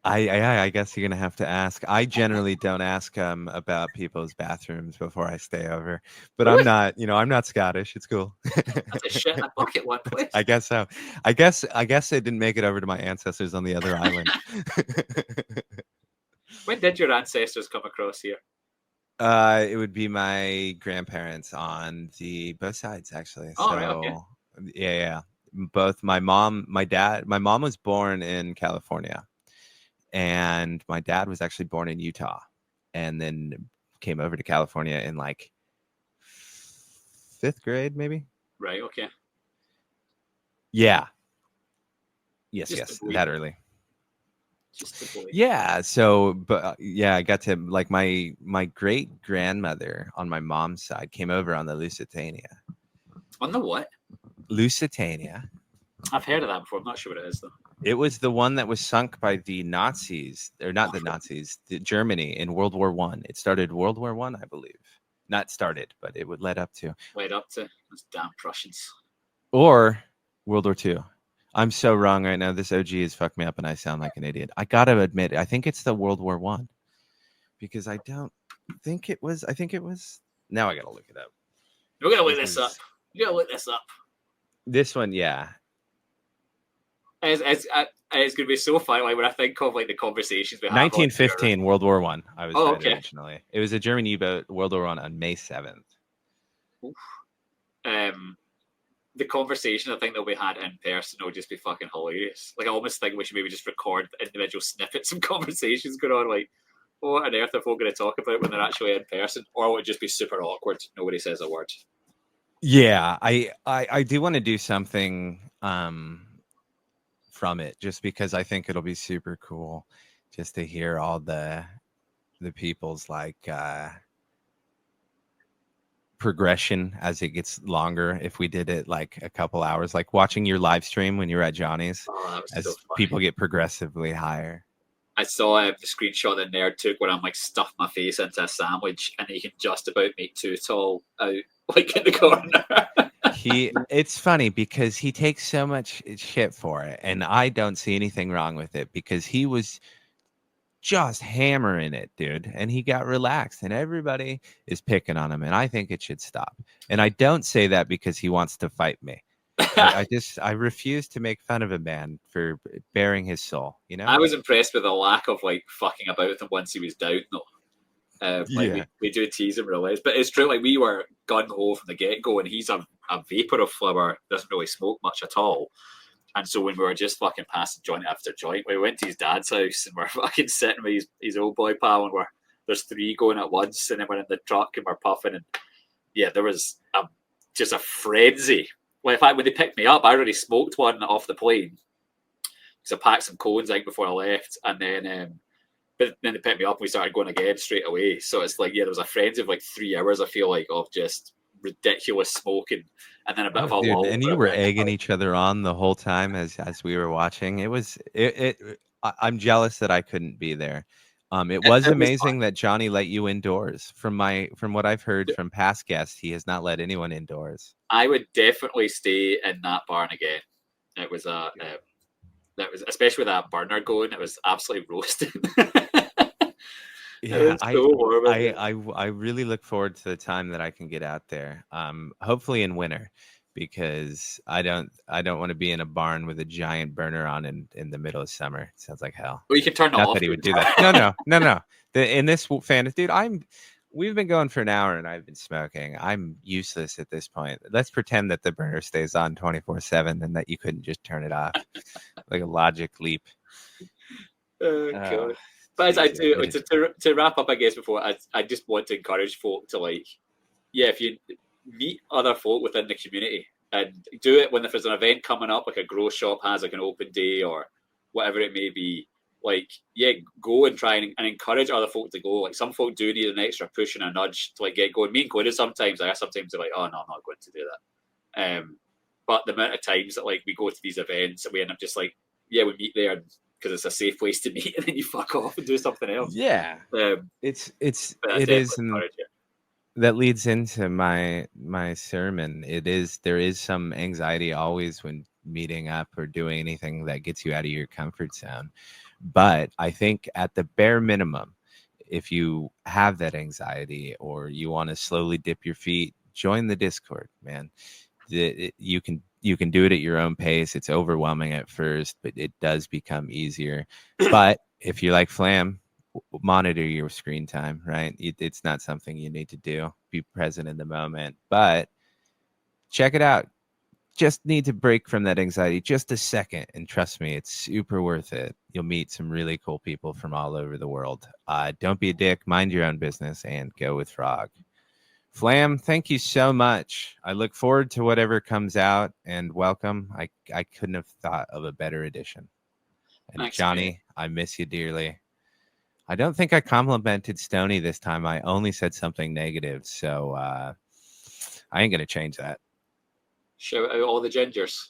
I guess you're gonna have to ask. I generally don't ask about people's bathrooms before I stay over, but I'm not Scottish. It's cool. That's a shit in a bucket one place. I guess so. I guess it didn't make it over to my ancestors on the other island. When did your ancestors come across here? It would be my grandparents on both sides, actually. Oh, right, okay. Yeah. Both my mom, my dad. My mom was born in California, And my dad was actually born in Utah and then came over to California in like 5th grade, maybe. Right. Okay. Yeah. Yes, Just a boy. that early. Just a boy. Yeah. So, but yeah, I got to like my great grandmother on my mom's side came over on the Lusitania. On the what? Lusitania. I've heard of that before. I'm not sure what it is though. It was the one that was sunk by the Nazis, or not the Nazis, Germany in World War One. It started World War One, I believe. Not started, but it would led up to. Led up to those damn Prussians. Or World War Two. I'm so wrong right now. This OG has fucked me up and I sound like an idiot. I gotta admit, I think it's the World War One. Because I don't think it was. I think it was. Now I gotta look it up. We're gonna look this up. You gotta look this up. This one, yeah. It's going to be so funny like, when I think of like the conversations we had. 1915, World War One. I was right okay. originally. It was a German U-boat, World War One on May 7th. The conversation I think that we had in person will just be fucking hilarious. Like I almost think we should maybe just record individual snippets of conversations going on. Like, what on earth are folk going to talk about when they're actually in person? Or would it just be super awkward? Nobody says a word. Yeah, I do want to do something from it, just because I think it'll be super cool just to hear all the people's like progression as it gets longer. If we did it like a couple hours, like watching your live stream when you're at Johnny's, as so people get progressively higher. I saw the screenshot that Nerd took where I'm like stuffed my face into a sandwich and you can just about make Too Tall out like in the corner. It's funny because he takes so much shit for it, and I don't see anything wrong with it because he was just hammering it, dude, and he got relaxed, and everybody is picking on him, and I think it should stop. And I don't say that because he wants to fight me. I refuse to make fun of a man for bearing his soul. You know, I was impressed with the lack of like fucking about with him once he was down, though. We do tease him real but it's true. Like we were gun ho from the get go, and he's a vapor of flower, doesn't really smoke much at all. And so when we were just fucking passing joint after joint, we went to his dad's house and we're fucking sitting with his old boy pal, and there's 3 going at once, and then we're in the truck and we're puffing, and yeah, there was just a frenzy. Well, in fact, when they picked me up, I already smoked one off the plane because I packed some cones like before I left, and then. But then they picked me up and we started going again straight away. So it's like, yeah, there was a frenzy of like 3 hours, I feel like, of just ridiculous smoking. And then a bit of a lull. And you were egging each other on the whole time as we were watching. It was, I'm jealous that I couldn't be there. It was amazing that Johnny let you indoors. From what I've heard from past guests, he has not let anyone indoors. I would definitely stay in that barn again. It was that was, especially with that burner going, it was absolutely roasting. Yeah, I really look forward to the time that I can get out there. Hopefully in winter, because I don't want to be in a barn with a giant burner on in the middle of summer. It sounds like hell. Well, you can turn it off. Not that he would do that. No. In this fan, dude, we've been going for an hour and I've been smoking. I'm useless at this point. Let's pretend that the burner stays on 24/7 and that you couldn't just turn it off. Like a logic leap. God. But as I do, to wrap up, I guess, before, I just want to encourage folk to, like, yeah, if you meet other folk within the community and do it when if there's an event coming up, like a grow shop has like an open day or whatever it may be, like, yeah, go and try and encourage other folk to go. Like, some folk do need an extra push and a nudge to like get going. Me included sometimes. Sometimes they're like, oh, no, I'm not going to do that. But the amount of times that like we go to these events and we end up just like, yeah, we meet there because it's a safe place to meet, and then you fuck off and do something else. Yeah, it is, and that leads into my sermon. There is some anxiety always when meeting up or doing anything that gets you out of your comfort zone. But I think at the bare minimum, if you have that anxiety or you want to slowly dip your feet, join the Discord, man. You can do it at your own pace. It's overwhelming at first, but it does become easier. But if you like Flamm, monitor your screen time, right? It's not something you need to do. Be present in the moment, but check it out. just need to break from that anxiety just a second, and trust me, it's super worth it. You'll meet some really cool people from all over the world. Don't be a dick, mind your own business, and go with Frog. Flamm, thank you so much. I look forward to whatever comes out, and welcome. I couldn't have thought of a better addition. And Thanks, Johnny, mate. I miss you dearly. I don't think I complimented Stony this time. I only said something negative, so I ain't going to change that. Shout out all the gingers.